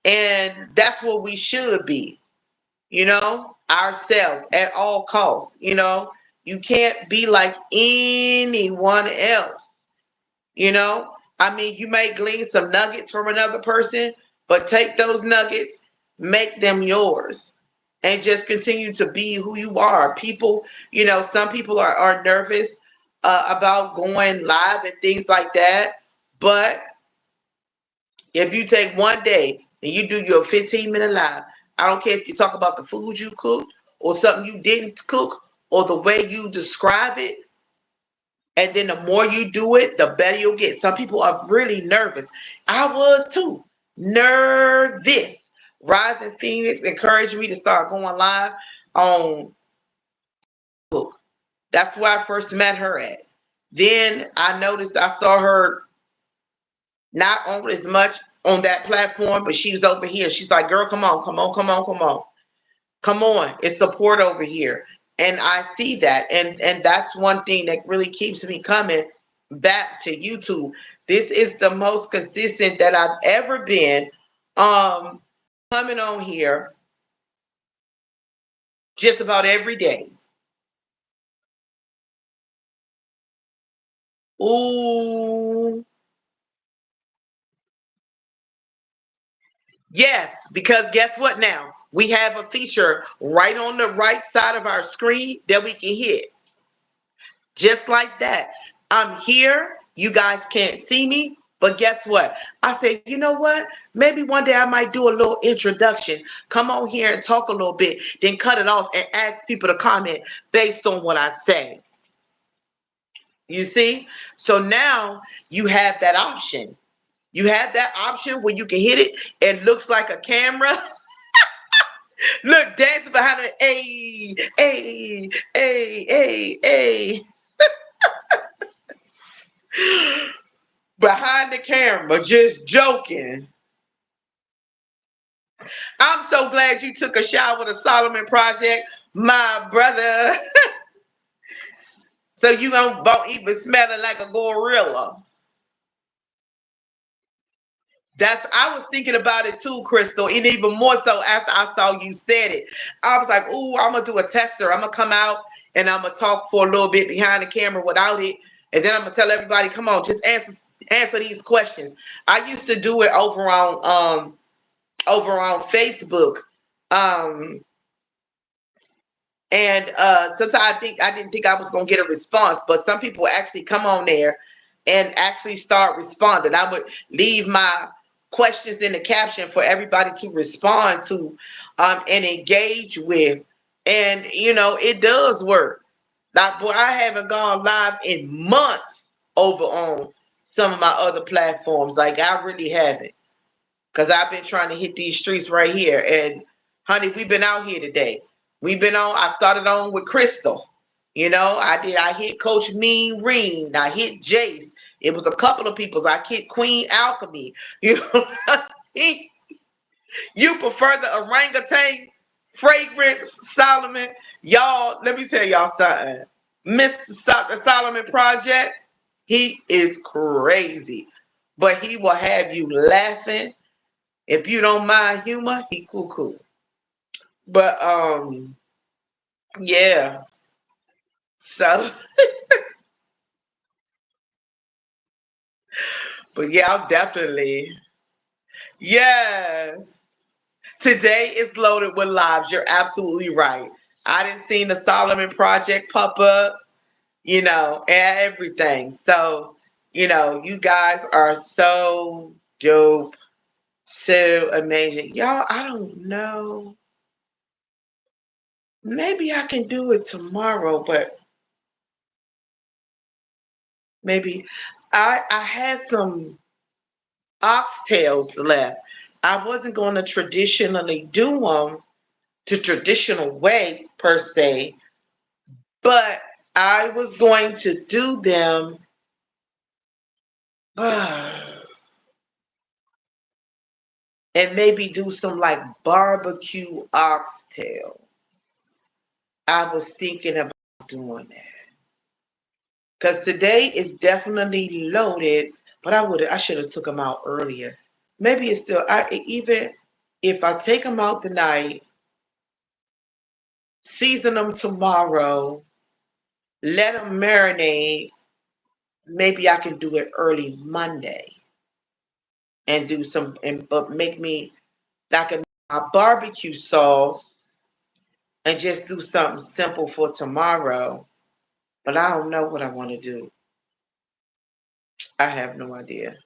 And that's what we should be, ourselves at all costs. You can't be like anyone else. I mean, you may glean some nuggets from another person, but take those nuggets, make them yours, and just continue to be who you are. People, some people are nervous about going live and things like that. But if you take one day and you do your 15-minute live, I don't care if you talk about the food you cooked or something you didn't cook or the way you describe it. And then the more you do it, the better you'll get. Some people are really nervous. I was too. Nervous. Rising Phoenix encouraged me to start going live on Facebook. That's where I first met her at. Then I saw her not on as much on that platform, but she was over here. She's like, girl, come on, come on, come on, come on. Come on. It's support over here. And I see that. And that's one thing that really keeps me coming back to YouTube. This is the most consistent that I've ever been. Coming on here just about every day. Ooh. Yes, because guess what now? We have a feature right on the right side of our screen that we can hit. Just like that. I'm here. You guys can't see me. But guess what? I said, you know what? Maybe one day I might do a little introduction. Come on here and talk a little bit, then cut it off and ask people to comment based on what I say. You see? So now you have that option. You have that option where you can hit it. It looks like a camera. Look, dancing behind it. Hey, hey, hey, hey, hey. Behind the camera, just joking. I'm so glad you took a shower with a Solomon project, my brother. So you don't even smelling like a gorilla. I was thinking about it too, Crystal, and even more so after I saw you said it. I was like, ooh, I'm gonna do a tester. I'm gonna come out and I'm gonna talk for a little bit behind the camera without it. And then I'm gonna tell everybody, come on, just answer these questions. I used to do it over on Facebook. Um, And sometimes I didn't think I was gonna get a response, but some people actually come on there and actually start responding. I would leave my questions in the caption for everybody to respond to and engage with. And it does work. Like, boy, I haven't gone live in months over on some of my other platforms. Like, I really haven't. Because I've been trying to hit these streets right here. And honey, we've been out here today. We've been on, I started on with Crystal. I hit Coach Mean Reen. I hit Jace. It was a couple of people's. I hit Queen Alchemy. You know, you prefer the orangutan fragrance, Solomon. Y'all, let me tell y'all something. The Solomon Project, he is crazy. But he will have you laughing. If you don't mind humor, he cool. But yeah. So but yeah, I'll definitely. Yes. Today is loaded with lives. You're absolutely right. I didn't see the Solomon Project pop up, and everything. So, you guys are so dope, so amazing. Y'all, I don't know. Maybe I can do it tomorrow, but maybe I had some oxtails left. I wasn't going to traditionally do them the traditional way per se, but I was going to do them and maybe do some like barbecue oxtail. I was thinking about doing that because today is definitely loaded, but I should have took them out earlier. Maybe it's still I even if I take them out tonight, season them tomorrow, let them marinate. Maybe I can do it early Monday and do some and but make me like a barbecue sauce and just do something simple for tomorrow. But I don't know what I want to do. I have no idea.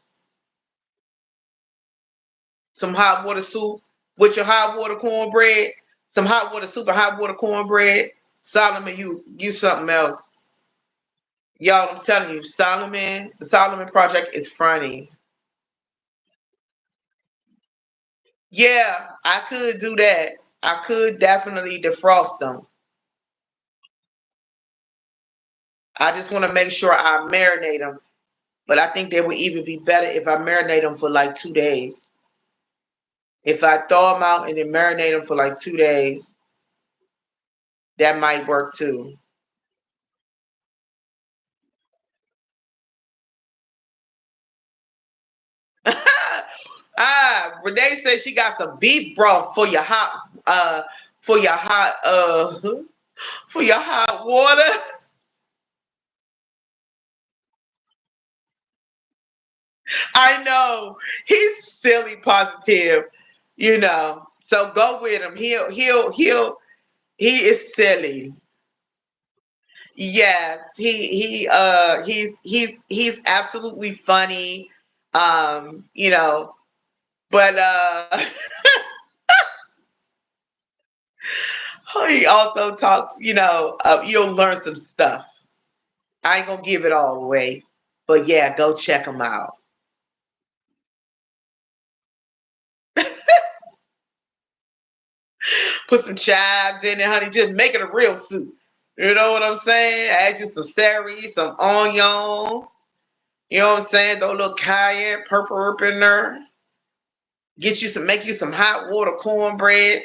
Some hot water soup with your hot water cornbread. Some hot water soup and hot water cornbread. Solomon, you something else. Y'all, I'm telling you, the Solomon Project is funny. Yeah, I could do that. I could definitely defrost them. I just want to make sure I marinate them. But I think they would even be better if I marinate them for like 2 days. If I thaw them out and then marinate them for like 2 days, that might work too. Renee says she got some beef broth for your hot for your hot water. I know. He's silly positive, So go with him. He is silly. Yes, he's absolutely funny. Um, you know, but he also talks, you'll learn some stuff. I ain't gonna give it all away. But yeah, go check him out. Put some chives in it, honey. Just make it a real soup. You know what I'm saying? Add you some celery, some onions. You know what I'm saying? Throw a little cayenne pepper up in there. Make you some hot water cornbread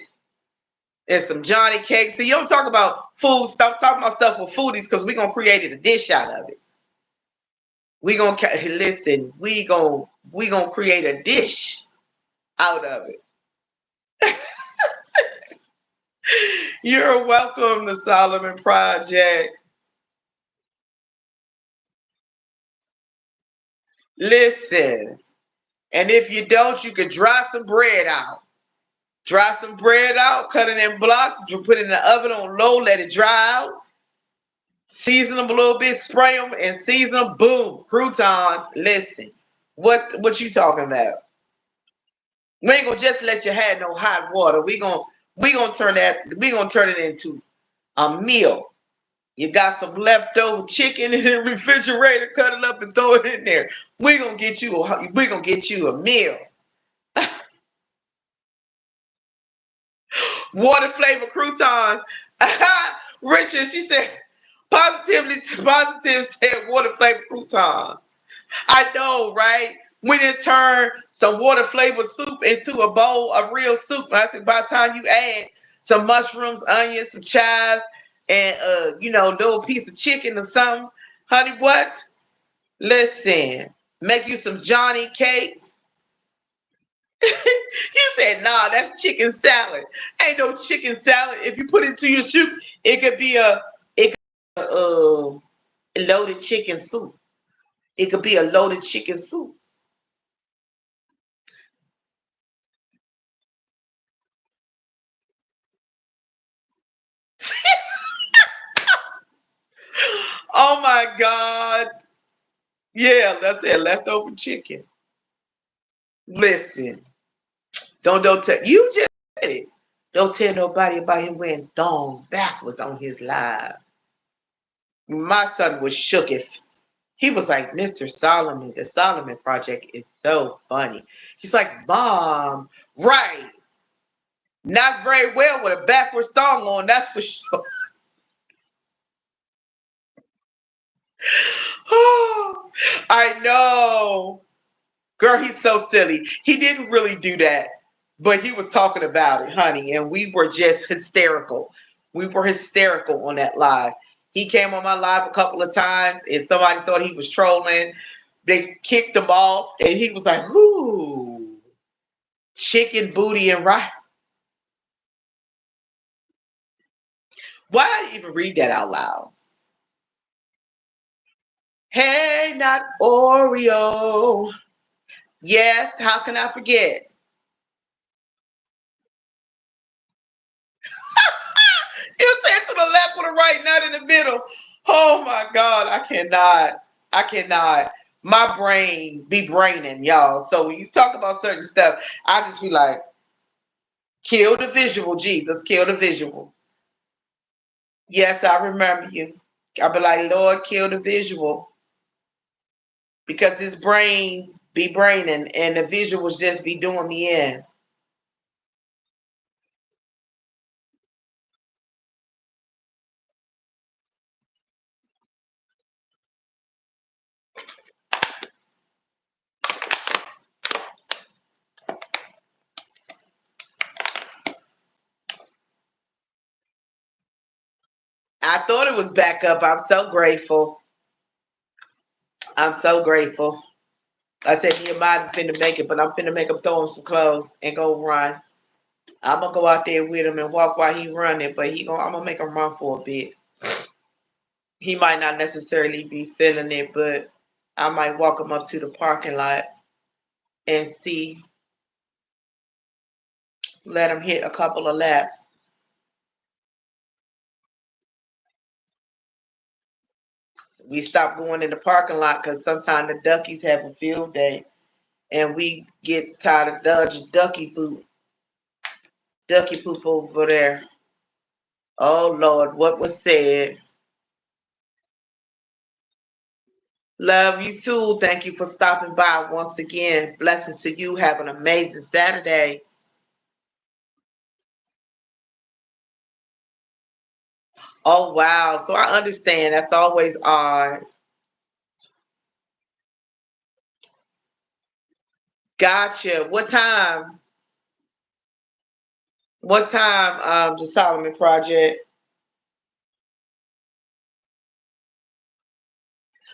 and some Johnny cakes. See, you don't talk about food stuff. Talk about stuff with foodies because we're gonna create a dish out of it. We gonna listen. We gonna create a dish out of it. You're welcome, the Solomon Project. Listen, and if you don't, you could dry some bread out. Dry some bread out, cut it in blocks, put it in the oven on low, let it dry out. Season them a little bit, spray them, and season them. Boom, croutons. Listen, what you talking about? We ain't gonna just let you have no hot water. We gonna turn it into a meal. You got some leftover chicken in the refrigerator, cut it up and throw it in there. We gonna get you a meal. Water flavored croutons. Richard, she said positive said water flavored croutons. I know, right? When it turned some water flavored soup into a bowl of real soup. I said by the time you add some mushrooms, onions, some chives, and little piece of chicken or something, honey, what? Listen, make you some Johnny cakes. You said, nah, that's chicken salad. Ain't no chicken salad. If you put it into your soup, it could be a loaded chicken soup. It could be a loaded chicken soup. Oh my God. Yeah, that's it. Leftover chicken. Listen, don't tell you just said it. Don't tell nobody about him wearing thongs backwards on his live. My son was shooketh. He was like, Mr. Solomon, the Solomon Project is so funny. He's like, Mom, right. Not very well with a backwards thong on, that's for sure. I know. Girl, he's so silly. He didn't really do that, but he was talking about it, honey, and we were just hysterical. We were hysterical on that live. He came on my live a couple of times, and somebody thought he was trolling. They kicked him off, and he was like, ooh, chicken booty and rice. Why did I even read that out loud? Hey, not Oreo. Yes, how can I forget? You said to the left with the right, not in the middle. Oh my God, I cannot. I cannot. My brain be braining, y'all. So when you talk about certain stuff, I just be like, kill the visual, Jesus, kill the visual. Yes, I remember you. I be like, Lord, kill the visual. Because this brain be braining and the visuals just be doing me in. I thought it was back up. I'm so grateful. I'm so grateful. I said Nehemiah finna make it, but I'm finna make him throw him some clothes and go run. I'm gonna go out there with him and walk while he running, but I'm gonna make him run for a bit. He might not necessarily be feeling it, but I might walk him up to the parking lot and see, let him hit a couple of laps. We stopped going in the parking lot because sometimes the duckies have a field day, and we get tired of dodging ducky poop over there. Oh Lord, what was said? Love you too. Thank you for stopping by once again. Blessings to you. Have an amazing Saturday. Oh wow. So I understand. That's always odd. Gotcha. What time? What time? The Solomon Project.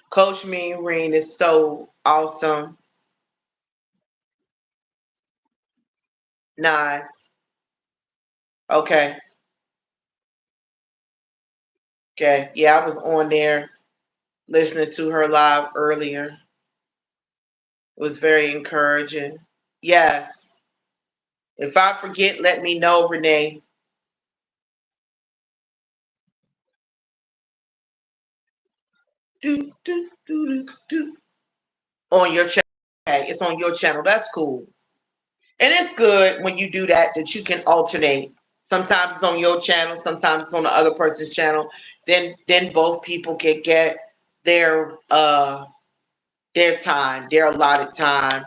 Coach Mean Green is so awesome. 9. Okay. Okay. Yeah, I was on there listening to her live earlier. It was very encouraging. Yes. If I forget, let me know, Renee. Do, do, do, do, do. On your channel. Okay, it's on your channel. That's cool. And it's good when you do that, that you can alternate. Sometimes it's on your channel, sometimes it's on the other person's channel. Then both people can get their time, their allotted time.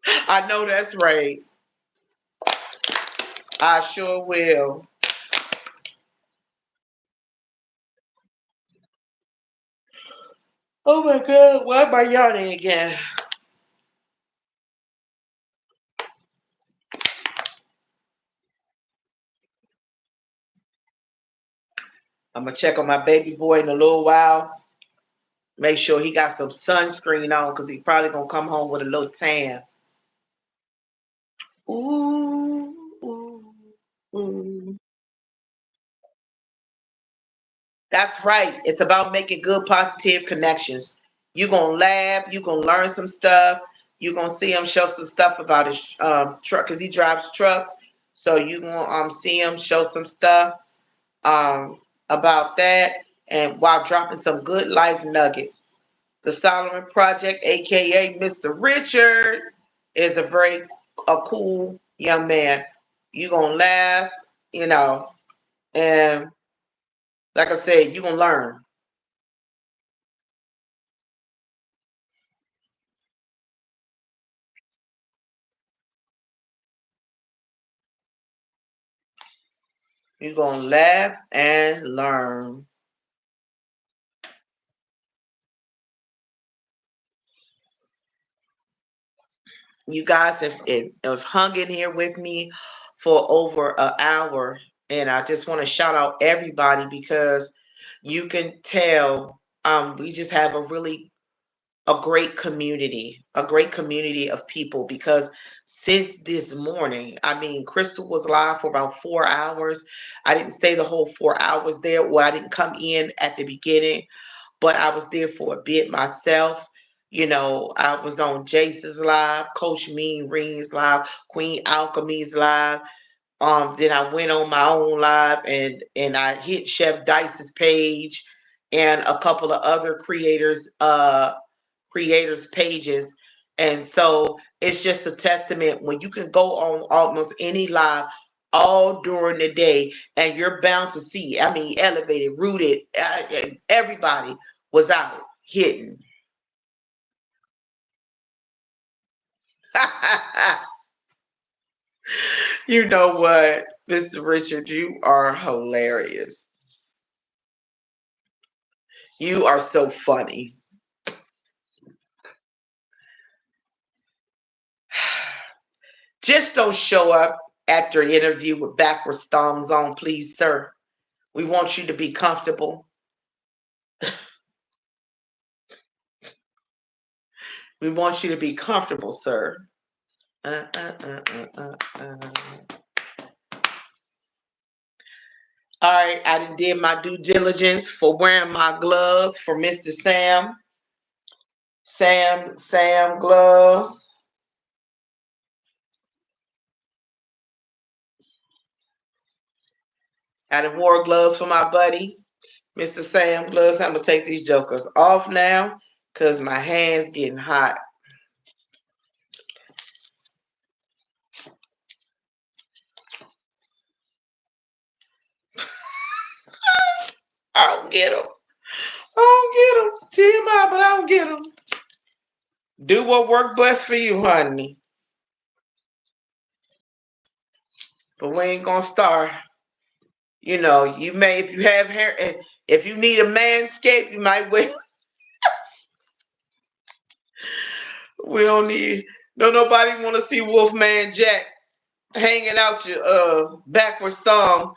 I know that's right. I sure will. Oh my god, why am I yawning again? I'm gonna check on my baby boy in a little while. Make sure he got some sunscreen on because he probably gonna come home with a little tan. Ooh, ooh, ooh. That's right. It's about making good, positive connections. You're going to laugh. You're going to learn some stuff. You're going to see him show some stuff about his truck because he drives trucks. So you're going to see him show some stuff about that and while dropping some good life nuggets. The Solomon Project, a.k.a. Mr. Richard, is a cool young man. You're going to laugh, you know, and like I said, you're going to learn. You're going to laugh and learn. You guys have hung in here with me for over an hour. And I just want to shout out everybody because you can tell we just have a great community of people because since this morning, I mean, Crystal was live for about 4 hours. I didn't stay the whole 4 hours there. Well, I didn't come in at the beginning, but I was there for a bit myself. You know, I was on Jace's live, Coach Mean Rings live, Queen Alchemy's live. Then I went on my own live and I hit Chef Dice's page and a couple of other creators pages. And so it's just a testament when you can go on almost any live all during the day and you're bound to see, I mean, elevated, rooted, everybody was out hitting. You know what, Mr. Richard, you are hilarious. You are so funny. Just don't show up at your interview with backwards thongs on, please, sir. We want you to be comfortable. We want you to be comfortable, sir. Uh, uh, uh, uh, uh. All right, I did my due diligence for wearing my gloves for Mr. Sam. Sam gloves. I done wore gloves for my buddy, Mr. Sam gloves. I'm gonna take these jokers off now because my hands getting hot. I don't get them. I don't get them. TMI, but I don't get them. Do what worked best for you, honey. But we ain't gonna start. You know, you may if you have hair. If you need a manscape, you might wait. We don't need. Don't nobody want to see Wolfman Jack hanging out your backwards thumb.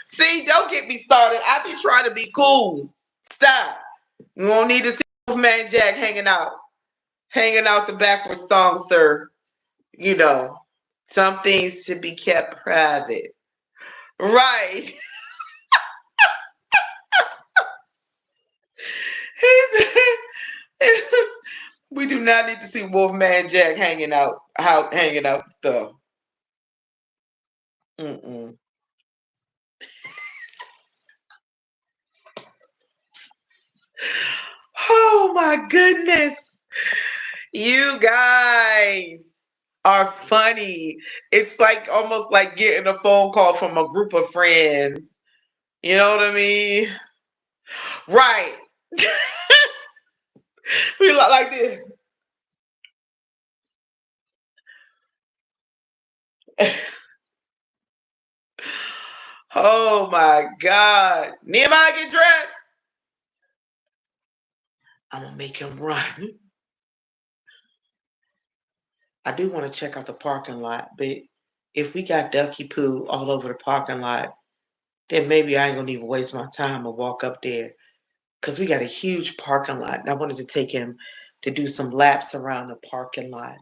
See, don't get me started. I be trying to be cool. Stop. You won't need to see Wolfman Jack hanging out the backwards thumb, sir. You know, some things should be kept private. Right. We do not need to see Wolfman Jack hanging out stuff. Mm-mm. Oh my goodness. You guys are funny. It's like almost like getting a phone call from a group of friends. You know what I mean? Right. We look like this. Oh my God. Nehemiah, get dressed. I'm going to make him run. I do want to check out the parking lot, but if we got ducky poo all over the parking lot, then maybe I ain't going to even waste my time and walk up there. Because we got a huge parking lot, and I wanted to take him to do some laps around the parking lot.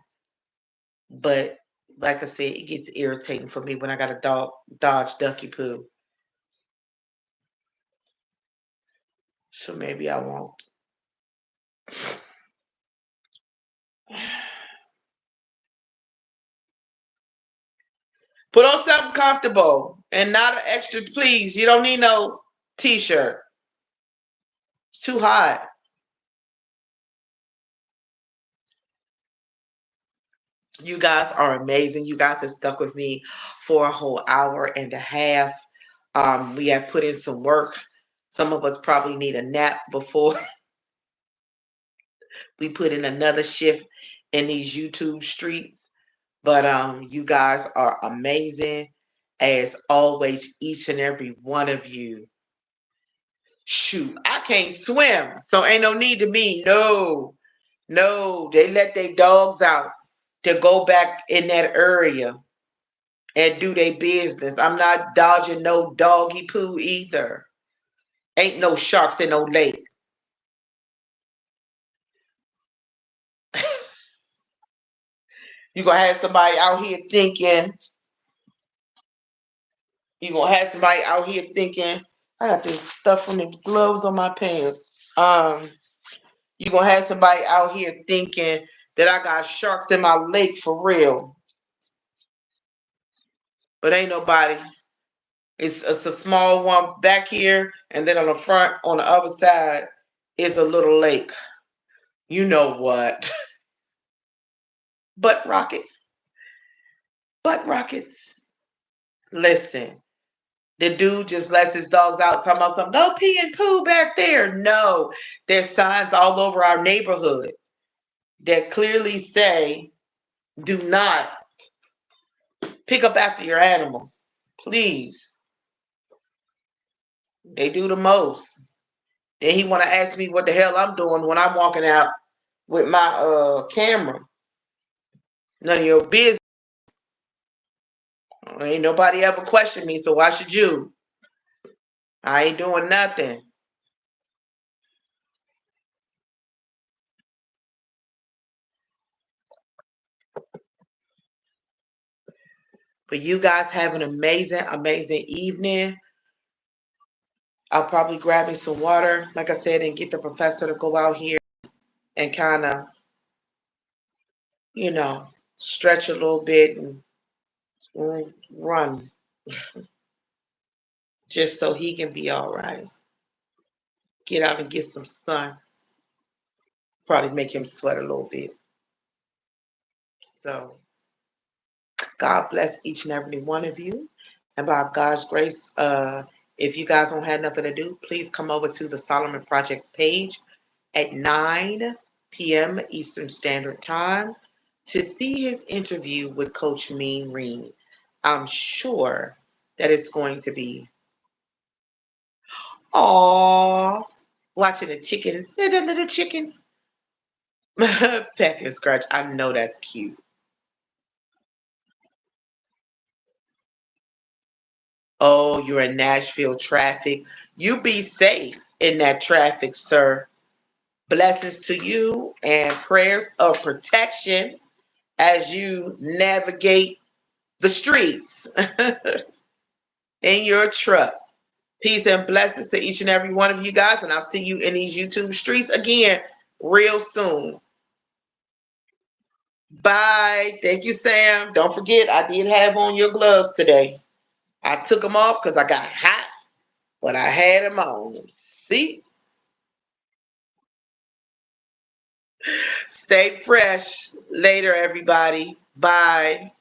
But like I said, it gets irritating for me when I got to dodge ducky poo. So maybe I won't. Put on something comfortable and not an extra, please. You don't need no t-shirt. It's too hot. You guys are amazing. You guys have stuck with me for a whole hour and a half. We have put in some work. Some of us probably need a nap before we put in another shift in these YouTube streets. But you guys are amazing. As always, each and every one of you. Shoot, I can't swim, so ain't no need to be. No, they let their dogs out to go back in that area and do their business. I'm not dodging no doggy poo either. Ain't no sharks in no lake. You gonna have somebody out here thinking. You gonna have somebody out here thinking. I got this stuff from the gloves on my pants. You gonna have somebody out here thinking that I got sharks in my lake for real. But ain't nobody. It's a small one back here, and then on the front, on the other side, is a little lake. You know what? Butt rockets. Butt rockets. Listen, the dude just lets his dogs out talking about something. Go pee and poo back there. No, there's signs all over our neighborhood that clearly say, do not pick up after your animals. Please. They do the most. Then he want to ask me what the hell I'm doing when I'm walking out with my camera. None of your business. Ain't nobody ever questioned me, so why should you? I ain't doing nothing. But you guys have an amazing, amazing evening. I'll probably grab me some water, like I said, and get the professor to go out here and kind of, stretch a little bit and run just so he can be all right. Get out and get some sun. Probably make him sweat a little bit. So God bless each and every one of you. And by God's grace, if you guys don't have nothing to do, please come over to the Solomon Projects page at 9 p.m. Eastern Standard Time to see his interview with Coach Mean Reen. I'm sure that it's going to be, aww, watching the chicken, little chickens, peck and scratch. I know that's cute. Oh, you're in Nashville traffic. You be safe in that traffic, sir. Blessings to you and prayers of protection as you navigate the streets in your truck. Peace and blessings to each and every one of you guys, and I'll see you in these YouTube streets again real soon. Bye. Thank you, Sam. Don't forget, I did have on your gloves today. I took them off because I got hot, but I had them on. See? Stay fresh. Later, everybody. Bye.